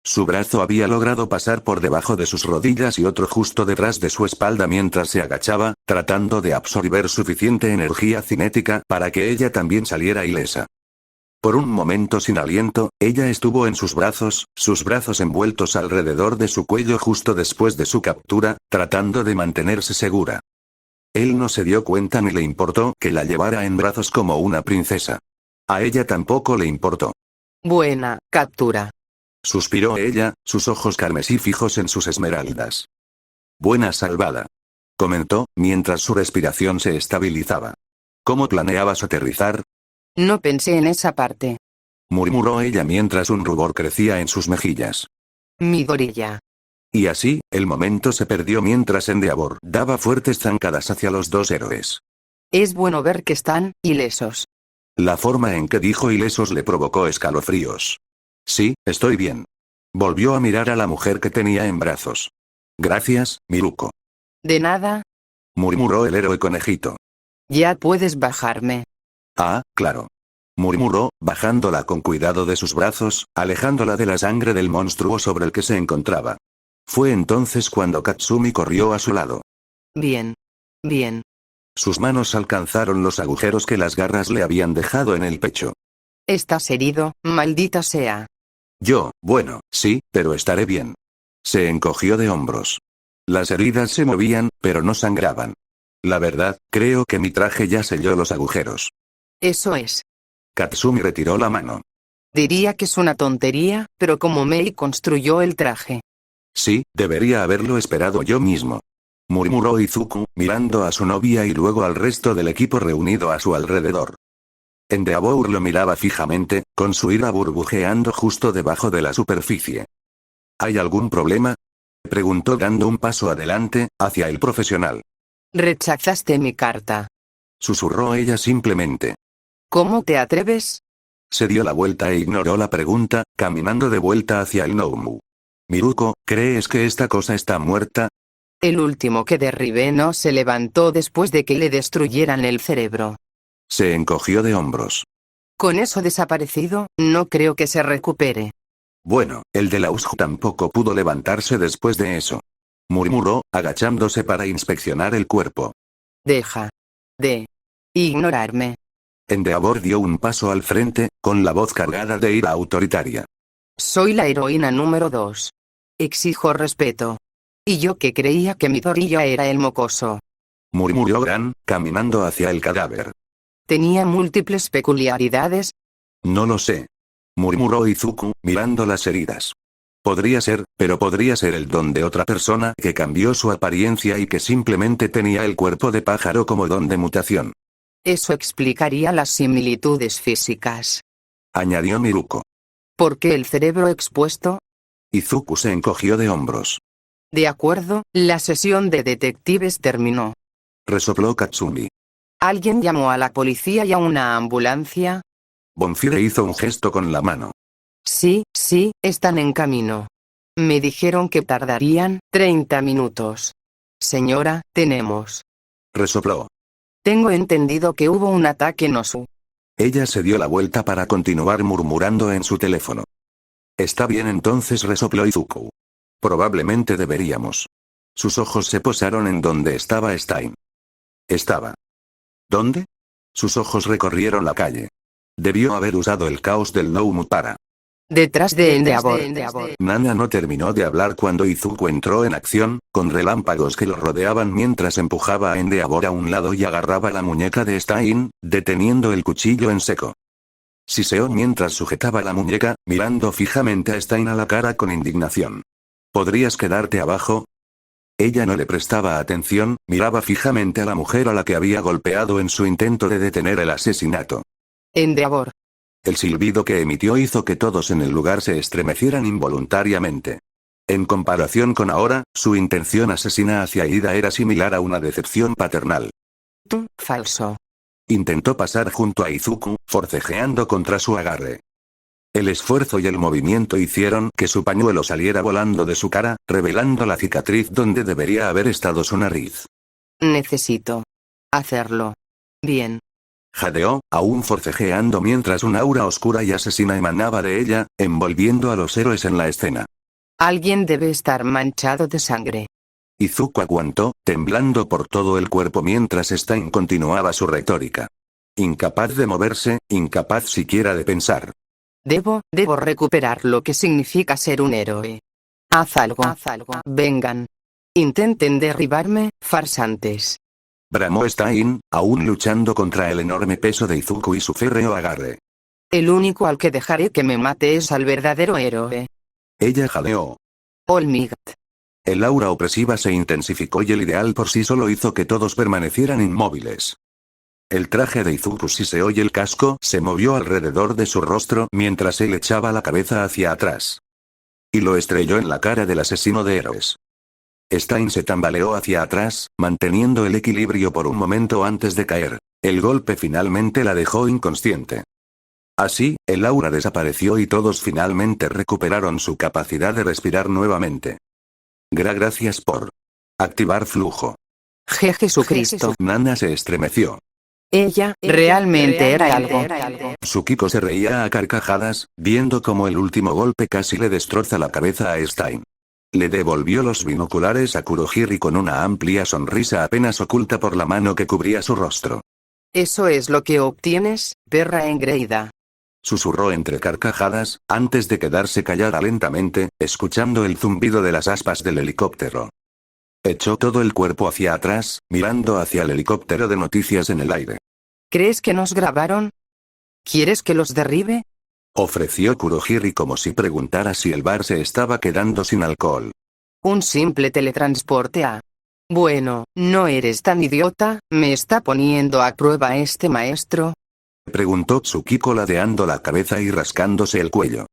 Su brazo había logrado pasar por debajo de sus rodillas y otro justo detrás de su espalda mientras se agachaba, tratando de absorber suficiente energía cinética para que ella también saliera ilesa. Por un momento sin aliento, ella estuvo en sus brazos envueltos alrededor de su cuello justo después de su captura, tratando de mantenerse segura. Él no se dio cuenta ni le importó que la llevara en brazos como una princesa. A ella tampoco le importó. Buena captura. Suspiró ella, sus ojos carmesí fijos en sus esmeraldas. Buena salvada. Comentó, mientras su respiración se estabilizaba. ¿Cómo planeabas aterrizar? No pensé en esa parte. Murmuró ella mientras un rubor crecía en sus mejillas. Midoriya. Y así, el momento se perdió mientras Endeavor daba fuertes zancadas hacia los dos héroes. Es bueno ver que están ilesos. La forma en que dijo ilesos le provocó escalofríos. Sí, estoy bien. Volvió a mirar a la mujer que tenía en brazos. Gracias, Miruko. De nada. Murmuró el héroe conejito. Ya puedes bajarme. Ah, claro. Murmuró, bajándola con cuidado de sus brazos, alejándola de la sangre del monstruo sobre el que se encontraba. Fue entonces cuando Katsumi corrió a su lado. Bien. Bien. Sus manos alcanzaron los agujeros que las garras le habían dejado en el pecho. ¿Estás herido, maldita sea? Bueno, sí, pero estaré bien. Se encogió de hombros. Las heridas se movían, pero no sangraban. La verdad, creo que mi traje ya selló los agujeros. Eso es. Katsumi retiró la mano. Diría que es una tontería, pero como Mei construyó el traje. Sí, debería haberlo esperado yo mismo. Murmuró Izuku, mirando a su novia y luego al resto del equipo reunido a su alrededor. Endeavor lo miraba fijamente, con su ira burbujeando justo debajo de la superficie. ¿Hay algún problema? Preguntó dando un paso adelante, hacia el profesional. Rechazaste mi carta. Susurró ella simplemente. ¿Cómo te atreves? Se dio la vuelta e ignoró la pregunta, caminando de vuelta hacia el Noumu. Miruko, ¿crees que esta cosa está muerta? El último que derribé no se levantó después de que le destruyeran el cerebro. Se encogió de hombros. Con eso desaparecido, no creo que se recupere. Bueno, el de la USJ tampoco pudo levantarse después de eso. Murmuró, agachándose para inspeccionar el cuerpo. Deja de ignorarme. Endeavor dio un paso al frente, con la voz cargada de ira autoritaria. Soy la heroína número 2. Exijo respeto. Y yo que creía que Midoriya era el mocoso. Murmuró Gran, caminando hacia el cadáver. Tenía múltiples peculiaridades. No lo sé. Murmuró Izuku, mirando las heridas. Podría ser, pero podría ser el don de otra persona que cambió su apariencia y que simplemente tenía el cuerpo de pájaro como don de mutación. Eso explicaría las similitudes físicas. Añadió Miruko. ¿Por qué el cerebro expuesto? Izuku se encogió de hombros. De acuerdo, la sesión de detectives terminó. Resopló Katsumi. ¿Alguien llamó a la policía y a una ambulancia? Bonfire hizo un gesto con la mano. Sí, están en camino. Me dijeron que tardarían 30 minutos. Señora, tenemos. Resopló. Tengo entendido que hubo un ataque en Osu. Ella se dio la vuelta para continuar murmurando en su teléfono. Está bien entonces, resopló Izuku. Probablemente deberíamos. Sus ojos se posaron en donde estaba Stein. Estaba. ¿Dónde? Sus ojos recorrieron la calle. Debió haber usado el caos del Noumu para. Detrás de Endeavor. Nana no terminó de hablar cuando Izuku entró en acción, con relámpagos que lo rodeaban mientras empujaba a Endeavor a un lado y agarraba la muñeca de Stein, deteniendo el cuchillo en seco. Siseó mientras sujetaba la muñeca, mirando fijamente a Stein a la cara con indignación. ¿Podrías quedarte abajo? Ella no le prestaba atención, miraba fijamente a la mujer a la que había golpeado en su intento de detener el asesinato. Endeavor. El silbido que emitió hizo que todos en el lugar se estremecieran involuntariamente. En comparación con ahora, su intención asesina hacia Ida era similar a una decepción paternal. Tú, falso. Intentó pasar junto a Izuku, forcejeando contra su agarre. El esfuerzo y el movimiento hicieron que su pañuelo saliera volando de su cara, revelando la cicatriz donde debería haber estado su nariz. Necesito hacerlo bien. Jadeó, aún forcejeando mientras una aura oscura y asesina emanaba de ella, envolviendo a los héroes en la escena. Alguien debe estar manchado de sangre. Izuku aguantó, temblando por todo el cuerpo mientras Stein continuaba su retórica. Incapaz de moverse, incapaz siquiera de pensar. Debo recuperar lo que significa ser un héroe. Haz algo. Vengan. Intenten derribarme, farsantes. Bramó Stein, aún luchando contra el enorme peso de Izuku y su férreo agarre. El único al que dejaré que me mate es al verdadero héroe. Ella jadeó. Olmigt. El aura opresiva se intensificó y el ideal por sí solo hizo que todos permanecieran inmóviles. El traje de Izuku siseó y el casco se movió alrededor de su rostro mientras él echaba la cabeza hacia atrás. Y lo estrelló en la cara del asesino de héroes. Stein se tambaleó hacia atrás, manteniendo el equilibrio por un momento antes de caer. El golpe finalmente la dejó inconsciente. Así, el aura desapareció y todos finalmente recuperaron su capacidad de respirar nuevamente. Gracias por activar flujo. Jesucristo. Nana se estremeció. Ella realmente era algo. Tsukiko se reía a carcajadas, viendo cómo el último golpe casi le destroza la cabeza a Stein. Le devolvió los binoculares a Kurohiri con una amplia sonrisa apenas oculta por la mano que cubría su rostro. Eso es lo que obtienes, perra engreída. susurró entre carcajadas, antes de quedarse callada lentamente, escuchando el zumbido de las aspas del helicóptero. Echó todo el cuerpo hacia atrás, mirando hacia el helicóptero de noticias en el aire. ¿Crees que nos grabaron? ¿Quieres que los derribe? Ofreció Kurohiri como si preguntara si el bar se estaba quedando sin alcohol. Un simple teletransporte a... Bueno, no eres tan idiota, ¿me está poniendo a prueba este maestro? Preguntó Tsukiko ladeando la cabeza y rascándose el cuello.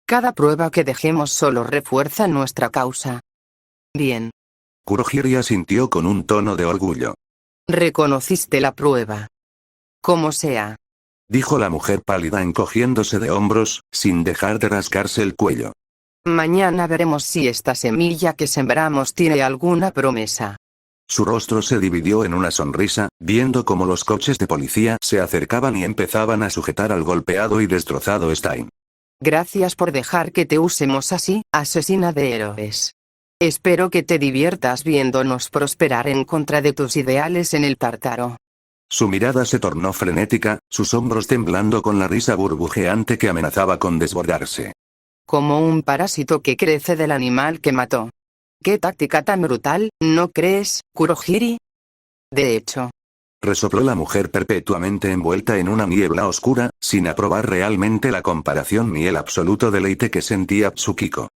Cada prueba que dejemos solo refuerza nuestra causa. Bien. Kurohiri asintió con un tono de orgullo. Reconociste la prueba. Como sea. Dijo la mujer pálida encogiéndose de hombros, sin dejar de rascarse el cuello. Mañana veremos si esta semilla que sembramos tiene alguna promesa. Su rostro se dividió en una sonrisa, viendo cómo los coches de policía se acercaban y empezaban a sujetar al golpeado y destrozado Stein. Gracias por dejar que te usemos así, asesina de héroes. Espero que te diviertas viéndonos prosperar en contra de tus ideales en el Tártaro. Su mirada se tornó frenética, sus hombros temblando con la risa burbujeante que amenazaba con desbordarse. Como un parásito que crece del animal que mató. ¿Qué táctica tan brutal, no crees, Kurohiri? De hecho. Resopló la mujer perpetuamente envuelta en una niebla oscura, sin aprobar realmente la comparación ni el absoluto deleite que sentía Tsukiko.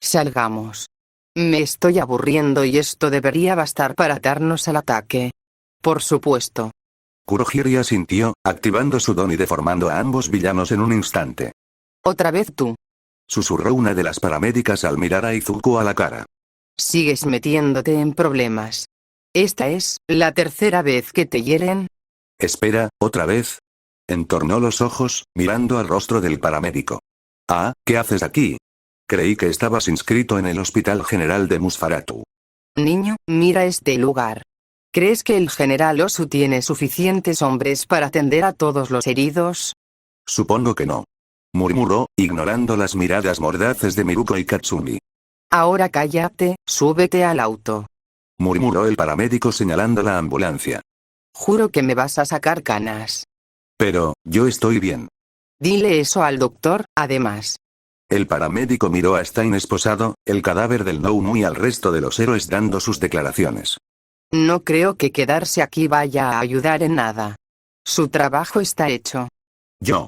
Salgamos. Me estoy aburriendo y esto debería bastar para darnos al ataque. Por supuesto. Kurohiri asintió, activando su don y deformando a ambos villanos en un instante. Otra vez tú. Susurró una de las paramédicas al mirar a Izuku a la cara. Sigues metiéndote en problemas. ¿Esta es la tercera vez que te hieren? Espera, ¿otra vez? Entornó los ojos, mirando al rostro del paramédico. Ah, ¿qué haces aquí? Creí que estabas inscrito en el Hospital General de Musfaratu. Niño, mira este lugar. ¿Crees que el general Osu tiene suficientes hombres para atender a todos los heridos? Supongo que no. Murmuró, ignorando las miradas mordaces de Miruko y Katsumi. Ahora cállate, súbete al auto. Murmuró el paramédico señalando la ambulancia. Juro que me vas a sacar canas. Pero, yo estoy bien. Dile eso al doctor, además. El paramédico miró a Stein esposado, el cadáver del Noumu y al resto de los héroes dando sus declaraciones. No creo que quedarse aquí vaya a ayudar en nada. Su trabajo está hecho. Yo.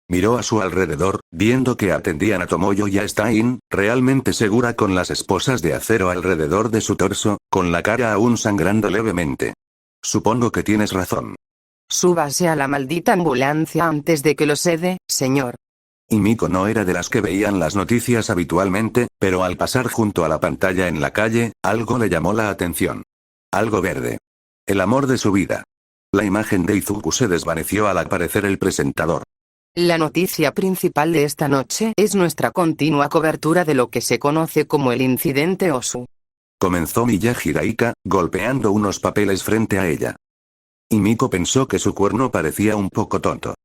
Miró a su alrededor, viendo que atendían a Tomoyo y a Stein, realmente segura con las esposas de acero alrededor de su torso, con la cara aún sangrando levemente. Supongo que tienes razón. Súbase a la maldita ambulancia antes de que lo cede, señor. Y Miko no era de las que veían las noticias habitualmente, pero al pasar junto a la pantalla en la calle, algo le llamó la atención. Algo verde. El amor de su vida. La imagen de Izuku se desvaneció al aparecer el presentador. La noticia principal de esta noche es nuestra continua cobertura de lo que se conoce como el incidente Osu. Comenzó Miyagi Daika, golpeando unos papeles frente a ella. Y Miko pensó que su cuerno parecía un poco tonto.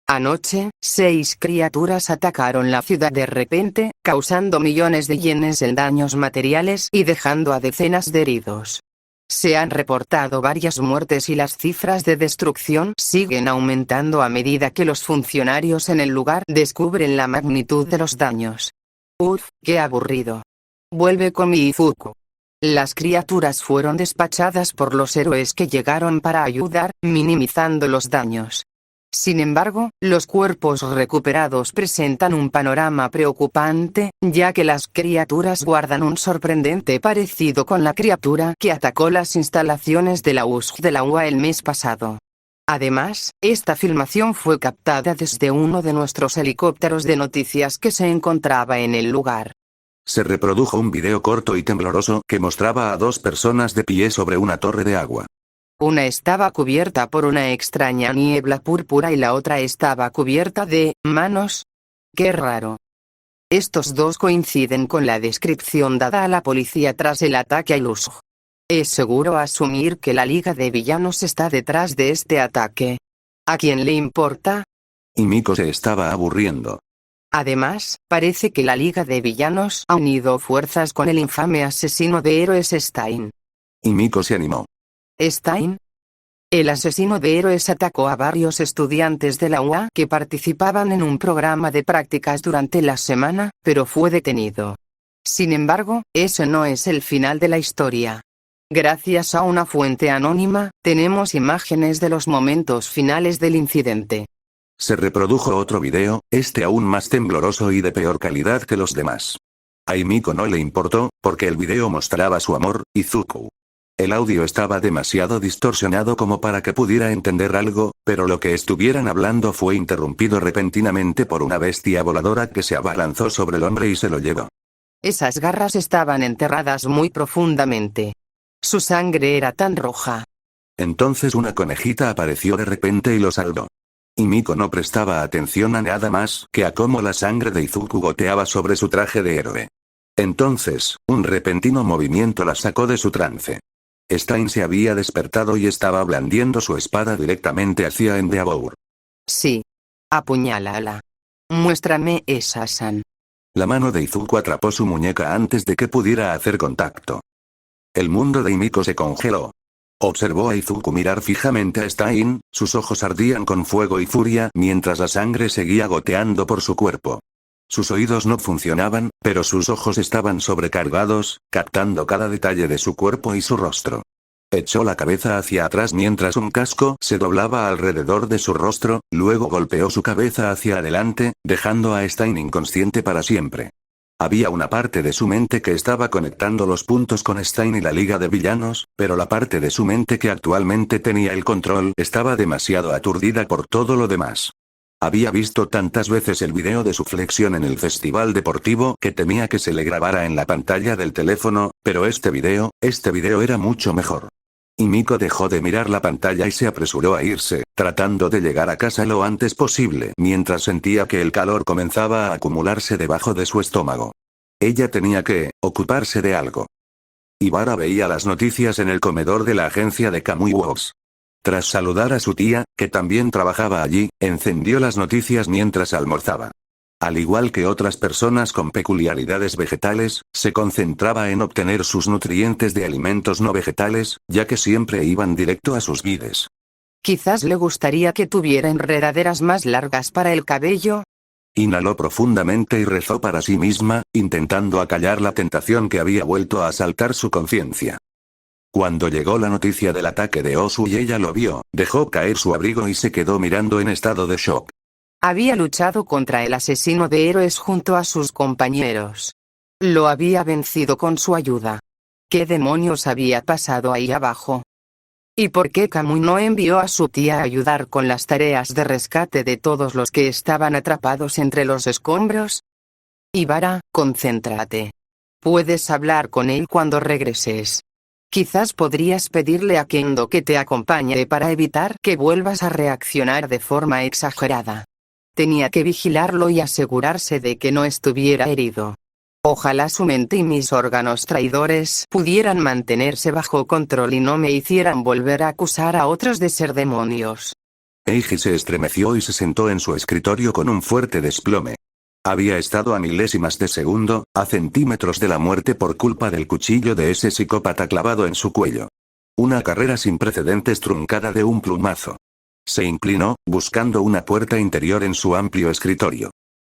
Anoche, 6 criaturas atacaron la ciudad de repente, causando millones de yenes en daños materiales y dejando a decenas de heridos. Se han reportado varias muertes y las cifras de destrucción siguen aumentando a medida que los funcionarios en el lugar descubren la magnitud de los daños. Uf, qué aburrido. Vuelve con mi Izuku. Las criaturas fueron despachadas por los héroes que llegaron para ayudar, minimizando los daños. Sin embargo, los cuerpos recuperados presentan un panorama preocupante, ya que las criaturas guardan un sorprendente parecido con la criatura que atacó las instalaciones de la USG de la UA el mes pasado. Además, esta filmación fue captada desde uno de nuestros helicópteros de noticias que se encontraba en el lugar. Se reprodujo un video corto y tembloroso que mostraba a 2 personas de pie sobre una torre de agua. Una estaba cubierta por una extraña niebla púrpura y la otra estaba cubierta de manos. ¡Qué raro! Estos dos coinciden con la descripción dada a la policía tras el ataque a Ilusg. Es seguro asumir que la Liga de Villanos está detrás de este ataque. ¿A quién le importa? Y Miko se estaba aburriendo. Además, parece que la Liga de Villanos ha unido fuerzas con el infame asesino de héroes Stein. Y Miko se animó. ¿Stein? El asesino de héroes atacó a varios estudiantes de la UA que participaban en un programa de prácticas durante la semana, pero fue detenido. Sin embargo, eso no es el final de la historia. Gracias a una fuente anónima, tenemos imágenes de los momentos finales del incidente. Se reprodujo otro video, este aún más tembloroso y de peor calidad que los demás. A Himiko no le importó, porque el video mostraba su amor, Izuku. El audio estaba demasiado distorsionado como para que pudiera entender algo, pero lo que estuvieran hablando fue interrumpido repentinamente por una bestia voladora que se abalanzó sobre el hombre y se lo llevó. Esas garras estaban enterradas muy profundamente. Su sangre era tan roja. Entonces una conejita apareció de repente y lo salvó. Himiko no prestaba atención a nada más que a cómo la sangre de Izuku goteaba sobre su traje de héroe. Entonces, un repentino movimiento la sacó de su trance. Stein se había despertado y estaba blandiendo su espada directamente hacia Endeavor. Sí. Apuñálala. Muéstrame esa San. La mano de Izuku atrapó su muñeca antes de que pudiera hacer contacto. El mundo de Himiko se congeló. Observó a Izuku mirar fijamente a Stein, sus ojos ardían con fuego y furia mientras la sangre seguía goteando por su cuerpo. Sus oídos no funcionaban, pero sus ojos estaban sobrecargados, captando cada detalle de su cuerpo y su rostro. Echó la cabeza hacia atrás mientras un casco se doblaba alrededor de su rostro, luego golpeó su cabeza hacia adelante, dejando a Stein inconsciente para siempre. Había una parte de su mente que estaba conectando los puntos con Stein y la Liga de Villanos, pero la parte de su mente que actualmente tenía el control estaba demasiado aturdida por todo lo demás. Había visto tantas veces el video de su flexión en el festival deportivo que temía que se le grabara en la pantalla del teléfono, pero este video era mucho mejor. Himiko dejó de mirar la pantalla y se apresuró a irse, tratando de llegar a casa lo antes posible mientras sentía que el calor comenzaba a acumularse debajo de su estómago. Ella tenía que ocuparse de algo. Ibara veía las noticias en el comedor de la agencia de Kamui Works. Tras saludar a su tía, que también trabajaba allí, encendió las noticias mientras almorzaba. Al igual que otras personas con peculiaridades vegetales, se concentraba en obtener sus nutrientes de alimentos no vegetales, ya que siempre iban directo a sus vides. Quizás le gustaría que tuviera enredaderas más largas para el cabello. Inhaló profundamente y rezó para sí misma, intentando acallar la tentación que había vuelto a asaltar su conciencia. Cuando llegó la noticia del ataque de Osu y ella lo vio, dejó caer su abrigo y se quedó mirando en estado de shock. Había luchado contra el asesino de héroes junto a sus compañeros. Lo había vencido con su ayuda. ¿Qué demonios había pasado ahí abajo? ¿Y por qué Kamui no envió a su tía a ayudar con las tareas de rescate de todos los que estaban atrapados entre los escombros? Ibara, concéntrate. Puedes hablar con él cuando regreses. Quizás podrías pedirle a Kendo que te acompañe para evitar que vuelvas a reaccionar de forma exagerada. Tenía que vigilarlo y asegurarse de que no estuviera herido. Ojalá su mente y mis órganos traidores pudieran mantenerse bajo control y no me hicieran volver a acusar a otros de ser demonios. Eiji se estremeció y se sentó en su escritorio con un fuerte desplome. Había estado a milésimas de segundo, a centímetros de la muerte por culpa del cuchillo de ese psicópata clavado en su cuello. Una carrera sin precedentes truncada de un plumazo. Se inclinó, buscando una puerta interior en su amplio escritorio.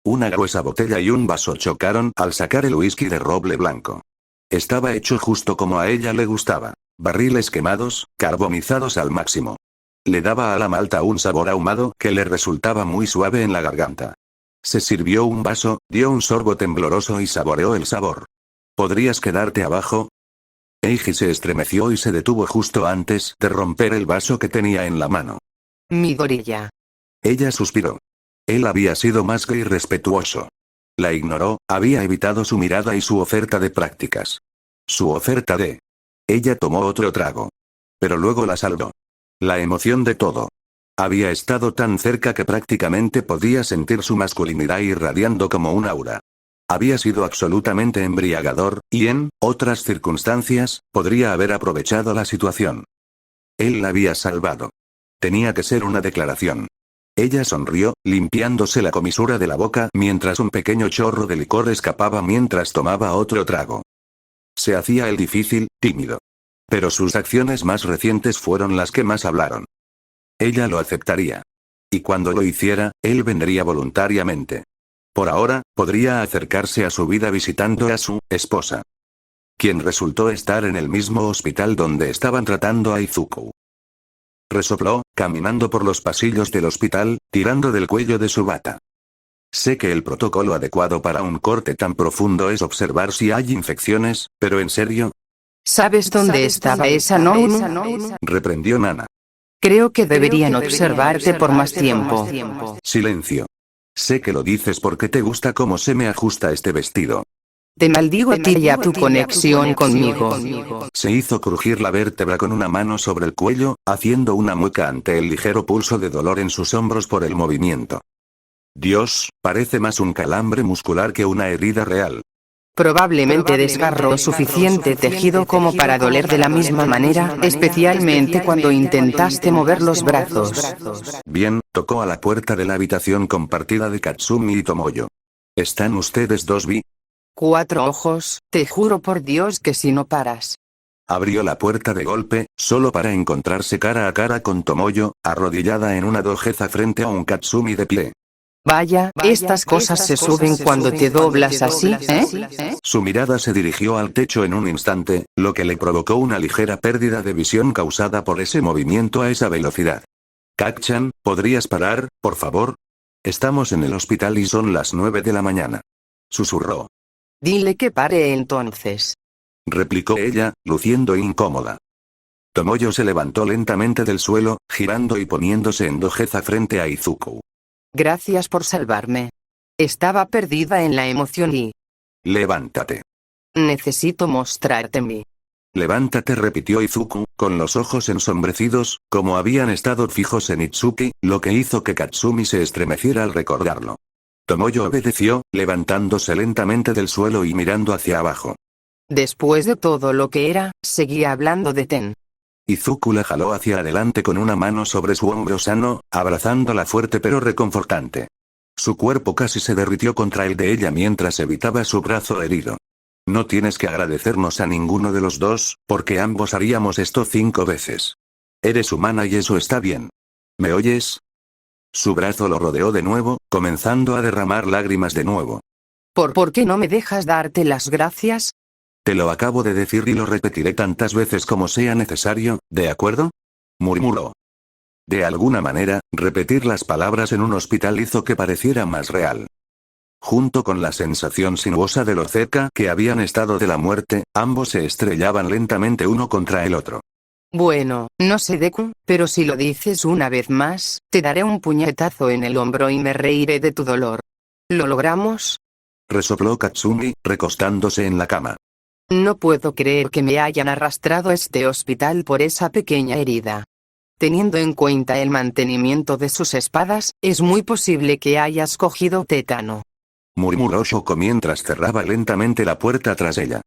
Una gruesa botella y un vaso chocaron al sacar el whisky de roble blanco. Estaba hecho justo como a ella le gustaba. Barriles quemados, carbonizados al máximo. Le daba a la malta un sabor ahumado que le resultaba muy suave en la garganta. Se sirvió un vaso, dio un sorbo tembloroso y saboreó el sabor. ¿Podrías quedarte abajo? Eiji se estremeció y se detuvo justo antes de romper el vaso que tenía en la mano. Mi gorilla. Ella suspiró. Él había sido más que irrespetuoso. La ignoró, había evitado su mirada y su oferta de prácticas. Su oferta de... Ella tomó otro trago. Pero luego la saldó. La emoción de todo. Había estado tan cerca que prácticamente podía sentir su masculinidad irradiando como un aura. Había sido absolutamente embriagador, y en otras circunstancias, podría haber aprovechado la situación. Él la había salvado. Tenía que ser una declaración. Ella sonrió, limpiándose la comisura de la boca mientras un pequeño chorro de licor escapaba mientras tomaba otro trago. Se hacía el difícil, tímido. Pero sus acciones más recientes fueron las que más hablaron. Ella lo aceptaría. Y cuando lo hiciera, él vendría voluntariamente. Por ahora, podría acercarse a su vida visitando a su esposa, quien resultó estar en el mismo hospital donde estaban tratando a Izuku. Resopló, caminando por los pasillos del hospital, tirando del cuello de su bata. Sé que el protocolo adecuado para un corte tan profundo es observar si hay infecciones, pero ¿en serio? ¿Sabes dónde estaba esa Nounu? Reprendió Nana. Creo que deberían observarte por más tiempo. Silencio. Sé que lo dices porque te gusta cómo se me ajusta este vestido. Te maldigo a ti y a tu conexión conmigo. Se hizo crujir la vértebra con una mano sobre el cuello, haciendo una mueca ante el ligero pulso de dolor en sus hombros por el movimiento. Dios, parece más un calambre muscular que una herida real. Probablemente desgarró suficiente tejido como para doler de la misma manera, especialmente cuando intentaste mover los brazos. Bien, tocó a la puerta de la habitación compartida de Katsumi y Tomoyo. ¿Están ustedes dos vi? 4 ojos, te juro por Dios que si no paras. Abrió la puerta de golpe, solo para encontrarse cara a cara con Tomoyo, arrodillada en una dojeza frente a un Katsumi de pie. Vaya, estas cosas se suben cuando te doblas así, ¿eh? Su mirada se dirigió al techo en un instante, lo que le provocó una ligera pérdida de visión causada por ese movimiento a esa velocidad. Kak-chan, ¿podrías parar, por favor? Estamos en el hospital y son las 9 de la mañana. Susurró. Dile que pare entonces. Replicó ella, luciendo incómoda. Tomoyo se levantó lentamente del suelo, girando y poniéndose en dojeza frente a Izuku. Gracias por salvarme. Estaba perdida en la emoción y... Levántate. Necesito mostrarte mi... Levántate, repitió Izuku, con los ojos ensombrecidos, como habían estado fijos en Itsuki, lo que hizo que Katsumi se estremeciera al recordarlo. Tomoyo obedeció, levantándose lentamente del suelo y mirando hacia abajo. Después de todo lo que era, seguía hablando de Ten. Izuku la jaló hacia adelante con una mano sobre su hombro sano, abrazándola fuerte pero reconfortante. Su cuerpo casi se derritió contra el de ella mientras evitaba su brazo herido. No tienes que agradecernos a ninguno de los dos, porque ambos haríamos esto 5 veces. Eres humana y eso está bien. ¿Me oyes? Su brazo lo rodeó de nuevo, comenzando a derramar lágrimas de nuevo. ¿Por qué no me dejas darte las gracias? Te lo acabo de decir y lo repetiré tantas veces como sea necesario, ¿de acuerdo? Murmuró. De alguna manera, repetir las palabras en un hospital hizo que pareciera más real. Junto con la sensación sinuosa de lo cerca que habían estado de la muerte, ambos se estrellaban lentamente uno contra el otro. Bueno, no sé Deku, pero si lo dices una vez más, te daré un puñetazo en el hombro y me reiré de tu dolor. ¿Lo logramos? Resopló Katsumi, recostándose en la cama. No puedo creer que me hayan arrastrado a este hospital por esa pequeña herida. Teniendo en cuenta el mantenimiento de sus espadas, es muy posible que hayas cogido tétano. Murmuró Shoko mientras cerraba lentamente la puerta tras ella.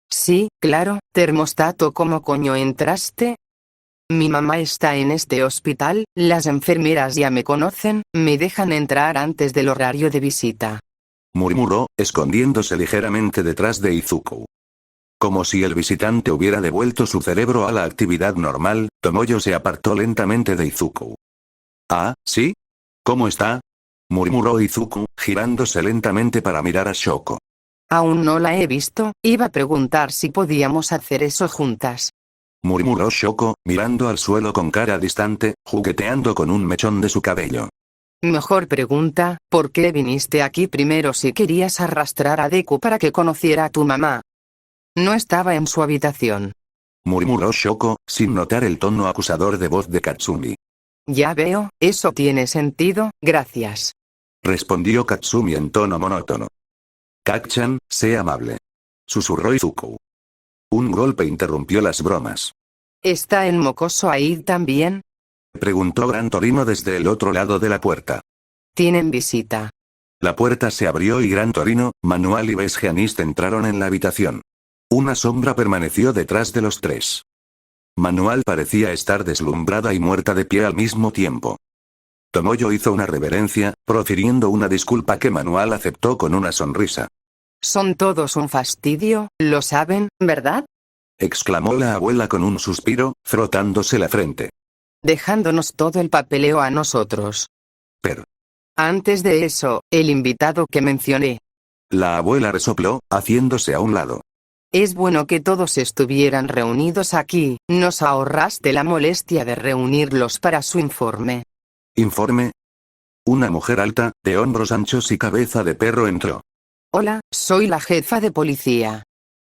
Sí, claro, termostato, ¿cómo coño entraste? Mi mamá está en este hospital, las enfermeras ya me conocen, me dejan entrar antes del horario de visita. Murmuró, escondiéndose ligeramente detrás de Izuku. Como si el visitante hubiera devuelto su cerebro a la actividad normal, Tomoyo se apartó lentamente de Izuku. ¿Ah, sí? ¿Cómo está? Murmuró Izuku, girándose lentamente para mirar a Shoko. Aún no la he visto, iba a preguntar si podíamos hacer eso juntas. Murmuró Shoko, mirando al suelo con cara distante, jugueteando con un mechón de su cabello. Mejor pregunta, ¿por qué viniste aquí primero si querías arrastrar a Deku para que conociera a tu mamá? No estaba en su habitación. Murmuró Shoko, sin notar el tono acusador de voz de Katsumi. Ya veo, eso tiene sentido, gracias. Respondió Katsumi en tono monótono. Kak-chan, sé amable. Susurró Izuku. Un golpe interrumpió las bromas. ¿Está el mocoso ahí también? Preguntó Gran Torino desde el otro lado de la puerta. Tienen visita. La puerta se abrió y Gran Torino, Manual y Besgianist entraron en la habitación. Una sombra permaneció detrás de los tres. Manual parecía estar deslumbrada y muerta de pie al mismo tiempo. Tomoyo hizo una reverencia, profiriendo una disculpa que Manual aceptó con una sonrisa. Son todos un fastidio, lo saben, ¿verdad? exclamó la abuela con un suspiro, frotándose la frente. Dejándonos todo el papeleo a nosotros. Pero Antes de eso, el invitado que mencioné. la abuela resopló, haciéndose a un lado. Es bueno que todos estuvieran reunidos aquí, nos ahorraste la molestia de reunirlos para su informe. ¿Informe? Una mujer alta, de hombros anchos y cabeza de perro entró. Hola, soy la jefa de policía.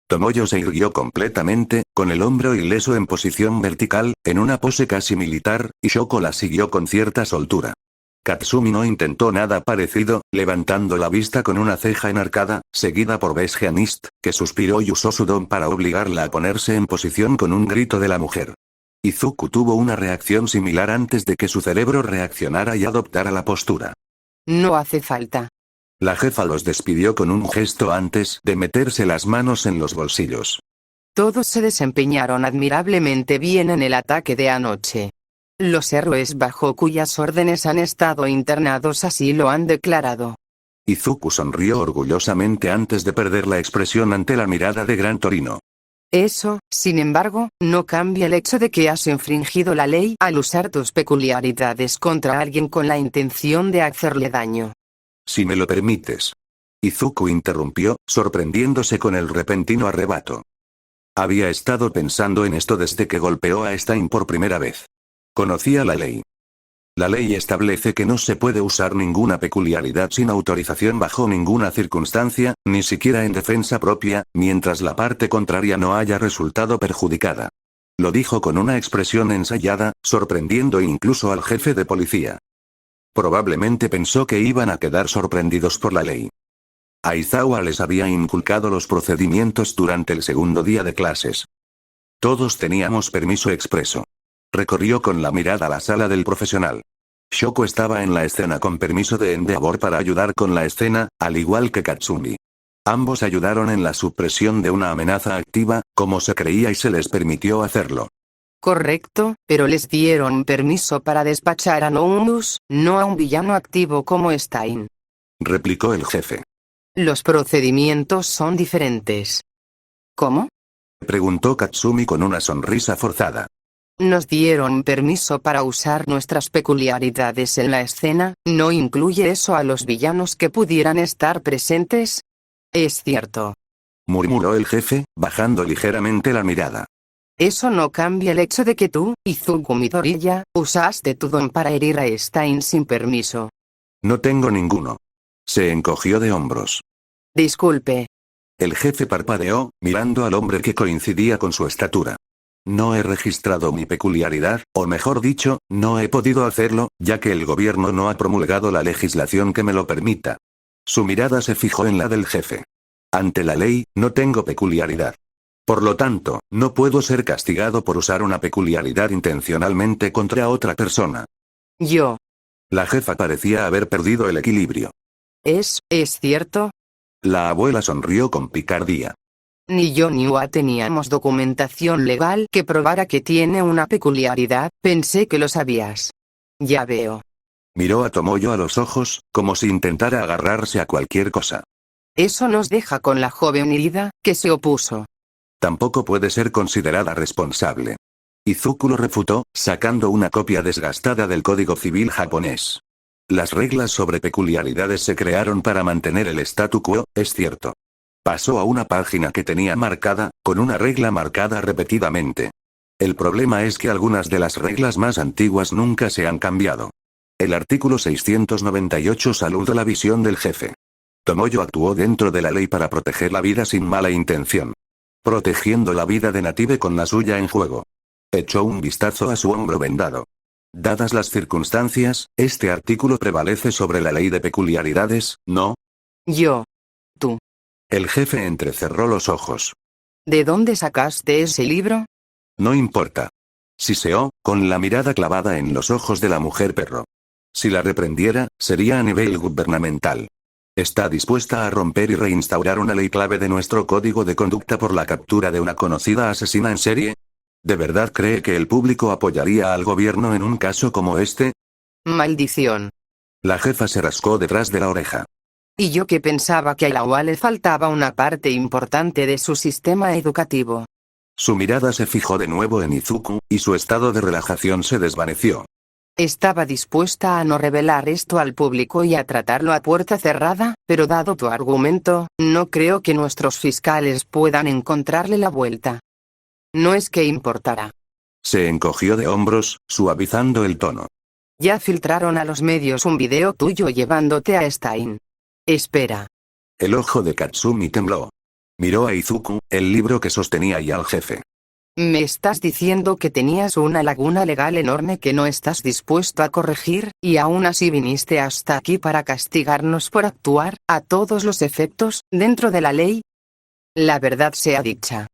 Tomoyo se irguió completamente, con el hombro ileso en posición vertical, en una pose casi militar, y Shoko la siguió con cierta soltura. Katsumi no intentó nada parecido, levantando la vista con una ceja enarcada, seguida por Besgeanist, que suspiró y usó su don para obligarla a ponerse en posición con un grito de la mujer. Izuku tuvo una reacción similar antes de que su cerebro reaccionara y adoptara la postura. No hace falta. La jefa los despidió con un gesto antes de meterse las manos en los bolsillos. Todos se desempeñaron admirablemente bien en el ataque de anoche. Los héroes bajo cuyas órdenes han estado internados así lo han declarado. Izuku sonrió orgullosamente antes de perder la expresión ante la mirada de Gran Torino. Eso, sin embargo, no cambia el hecho de que has infringido la ley al usar tus peculiaridades contra alguien con la intención de hacerle daño. Si me lo permites. Izuku interrumpió, sorprendiéndose con el repentino arrebato. Había estado pensando en esto desde que golpeó a Stein por primera vez. Conocía la ley. La ley establece que no se puede usar ninguna peculiaridad sin autorización bajo ninguna circunstancia, ni siquiera en defensa propia, mientras la parte contraria no haya resultado perjudicada. Lo dijo con una expresión ensayada, sorprendiendo incluso al jefe de policía. Probablemente pensó que iban a quedar sorprendidos por la ley. Aizawa les había inculcado los procedimientos durante el segundo día de clases. Todos teníamos permiso expreso. Recorrió con la mirada la sala del profesional. Shoko estaba en la escena con permiso de Endeavor para ayudar con la escena, al igual que Katsumi. Ambos ayudaron en la supresión de una amenaza activa, como se creía y se les permitió hacerlo. Correcto, pero les dieron permiso para despachar a Nounus, no a un villano activo como Stein. Replicó el jefe. Los procedimientos son diferentes. ¿Cómo? Preguntó Katsumi con una sonrisa forzada. Nos dieron permiso para usar nuestras peculiaridades en la escena, ¿no incluye eso a los villanos que pudieran estar presentes? Es cierto. Murmuró el jefe, bajando ligeramente la mirada. Eso no cambia el hecho de que tú, Izuku Midoriya, usaste tu don para herir a Stein sin permiso. No tengo ninguno. Se encogió de hombros. Disculpe. El jefe parpadeó, mirando al hombre que coincidía con su estatura. No he registrado mi peculiaridad, o mejor dicho, no he podido hacerlo, ya que el gobierno no ha promulgado la legislación que me lo permita. Su mirada se fijó en la del jefe. Ante la ley, no tengo peculiaridad. Por lo tanto, no puedo ser castigado por usar una peculiaridad intencionalmente contra otra persona. Yo. La jefa parecía haber perdido el equilibrio. ¿Es cierto? La abuela sonrió con picardía. Ni yo ni Ua teníamos documentación legal que probara que tiene una peculiaridad, pensé que lo sabías. Ya veo. Miró a Tomoyo a los ojos, como si intentara agarrarse a cualquier cosa. Eso nos deja con la joven herida, que se opuso. Tampoco puede ser considerada responsable. Izuku lo refutó, sacando una copia desgastada del Código Civil japonés. Las reglas sobre peculiaridades se crearon para mantener el statu quo, es cierto. Pasó a una página que tenía marcada, con una regla marcada repetidamente. El problema es que algunas de las reglas más antiguas nunca se han cambiado. El artículo 698 saluda la visión del jefe. Tomoyo actuó dentro de la ley para proteger la vida sin mala intención. Protegiendo la vida de Native con la suya en juego. Echó un vistazo a su hombro vendado. Dadas las circunstancias, este artículo prevalece sobre la ley de peculiaridades, ¿no? Yo. Tú. El jefe entrecerró los ojos. ¿De dónde sacaste ese libro? No importa. Siseó, con la mirada clavada en los ojos de la mujer perro. Si la reprendiera, sería a nivel gubernamental. ¿Está dispuesta a romper y reinstaurar una ley clave de nuestro código de conducta por la captura de una conocida asesina en serie? ¿De verdad cree que el público apoyaría al gobierno en un caso como este? Maldición. La jefa se rascó detrás de la oreja. Y yo que pensaba que a la UA le faltaba una parte importante de su sistema educativo. Su mirada se fijó de nuevo en Izuku, y su estado de relajación se desvaneció. Estaba dispuesta a no revelar esto al público y a tratarlo a puerta cerrada, pero dado tu argumento, no creo que nuestros fiscales puedan encontrarle la vuelta. No es que importara. Se encogió de hombros, suavizando el tono. Ya filtraron a los medios un video tuyo llevándote a Stein. Espera. El ojo de Katsumi tembló. Miró a Izuku, el libro que sostenía y al jefe. ¿Me estás diciendo que tenías una laguna legal enorme que no estás dispuesto a corregir, y aún así viniste hasta aquí para castigarnos por actuar, a todos los efectos, dentro de la ley? La verdad sea dicha.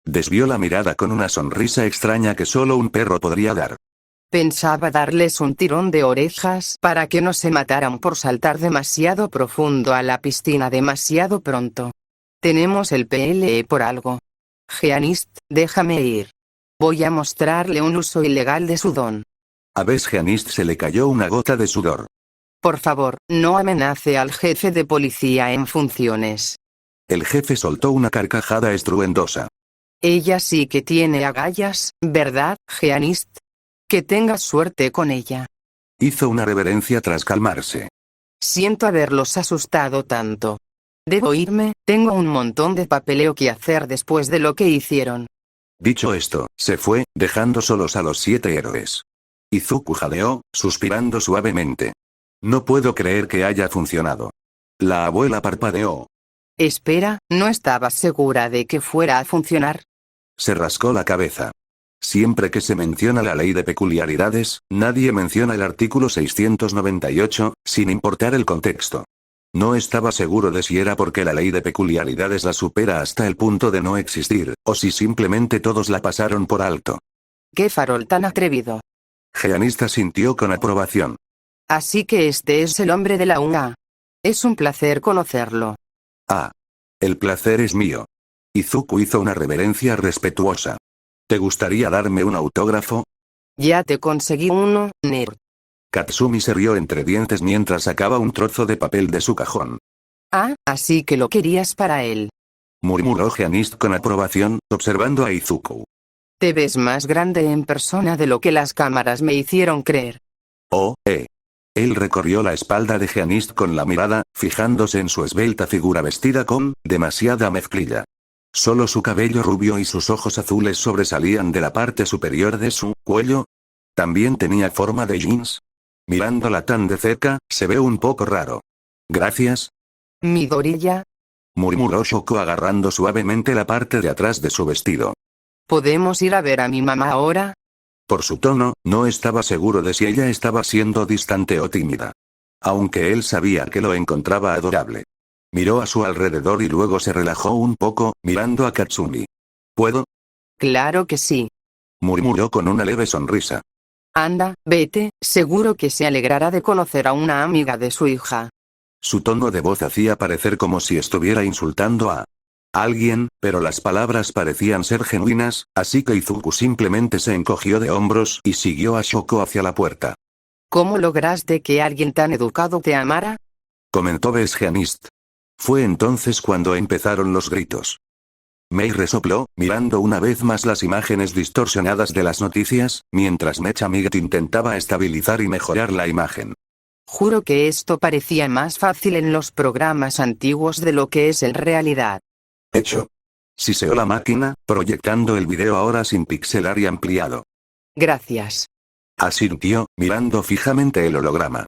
Desvió la mirada con una sonrisa extraña que solo un perro podría dar. Pensaba darles un tirón de orejas para que no se mataran por saltar demasiado profundo a la piscina demasiado pronto. Tenemos el PLE por algo. Geanist, déjame ir. Voy a mostrarle un uso ilegal de su don. A Geanist se le cayó una gota de sudor. Por favor, no amenace al jefe de policía en funciones. El jefe soltó una carcajada estruendosa. Ella sí que tiene agallas, ¿verdad, Geanist? Que tengas suerte con ella. Hizo una reverencia tras calmarse. Siento haberlos asustado tanto. Debo irme, tengo un montón de papeleo que hacer después de lo que hicieron. Dicho esto, se fue, dejando solos a los 7 héroes. Izuku jadeó, suspirando suavemente. No puedo creer que haya funcionado. La abuela parpadeó. Espera, ¿no estabas segura de que fuera a funcionar? Se rascó la cabeza. Siempre que se menciona la ley de peculiaridades, nadie menciona el artículo 698, sin importar el contexto. No estaba seguro de si era porque la ley de peculiaridades la supera hasta el punto de no existir, o si simplemente todos la pasaron por alto. ¡Qué farol tan atrevido! Geanista sintió con aprobación. Así que este es el hombre de la UNA. Es un placer conocerlo. Ah. El placer es mío. Izuku hizo una reverencia respetuosa. ¿Te gustaría darme un autógrafo? Ya te conseguí uno, nerd. Katsumi se rió entre dientes mientras sacaba un trozo de papel de su cajón. Ah, así que lo querías para él. Murmuró Geanist con aprobación, observando a Izuku. Te ves más grande en persona de lo que las cámaras me hicieron creer. Oh, Él recorrió la espalda de Geanist con la mirada, fijándose en su esbelta figura vestida con demasiada mezclilla. Solo su cabello rubio y sus ojos azules sobresalían de la parte superior de su cuello. También tenía forma de jeans. Mirándola tan de cerca, se ve un poco raro. Gracias. Midoriya. Murmuró Shoko agarrando suavemente la parte de atrás de su vestido. ¿Podemos ir a ver a mi mamá ahora? Por su tono, no estaba seguro de si ella estaba siendo distante o tímida. Aunque él sabía que lo encontraba adorable. Miró a su alrededor y luego se relajó un poco, mirando a Katsumi. ¿Puedo? Claro que sí. Murmuró con una leve sonrisa. Anda, vete, seguro que se alegrará de conocer a una amiga de su hija. Su tono de voz hacía parecer como si estuviera insultando a alguien, pero las palabras parecían ser genuinas, así que Izuku simplemente se encogió de hombros y siguió a Shoko hacia la puerta. ¿Cómo lograste que alguien tan educado te amara? Comentó Geanist. Fue entonces cuando empezaron los gritos. Mei resopló, mirando una vez más las imágenes distorsionadas de las noticias, mientras Mechamiget intentaba estabilizar y mejorar la imagen. Juro que esto parecía más fácil en los programas antiguos de lo que es en realidad. Hecho. Siseó la máquina, proyectando el video ahora sin pixelar y ampliado. Gracias. Asintió, mirando fijamente el holograma.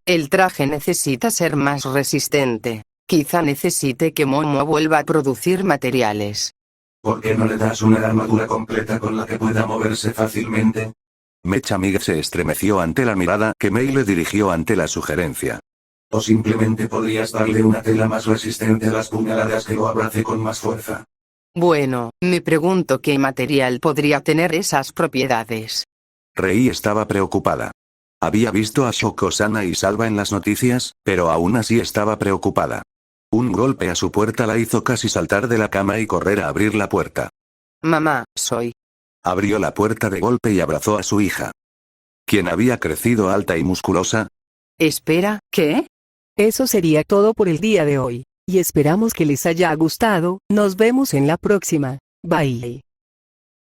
El traje necesita ser más resistente. Quizá necesite que Momo vuelva a producir materiales. ¿Por qué no le das una armadura completa con la que pueda moverse fácilmente? Mechamiget se estremeció ante la mirada que Mei le dirigió ante la sugerencia. O simplemente podrías darle una tela más resistente a las puñaladas que lo abrace con más fuerza. Bueno, me pregunto qué material podría tener esas propiedades. Rei estaba preocupada. Había visto a Shoko sana y salva en las noticias, pero aún así estaba preocupada. Un golpe a su puerta la hizo casi saltar de la cama y correr a abrir la puerta. Mamá, soy. Abrió la puerta de golpe y abrazó a su hija. Quien había crecido alta y musculosa. Espera, ¿qué? Eso sería todo por el día de hoy. Y esperamos que les haya gustado, nos vemos en la próxima. Bye.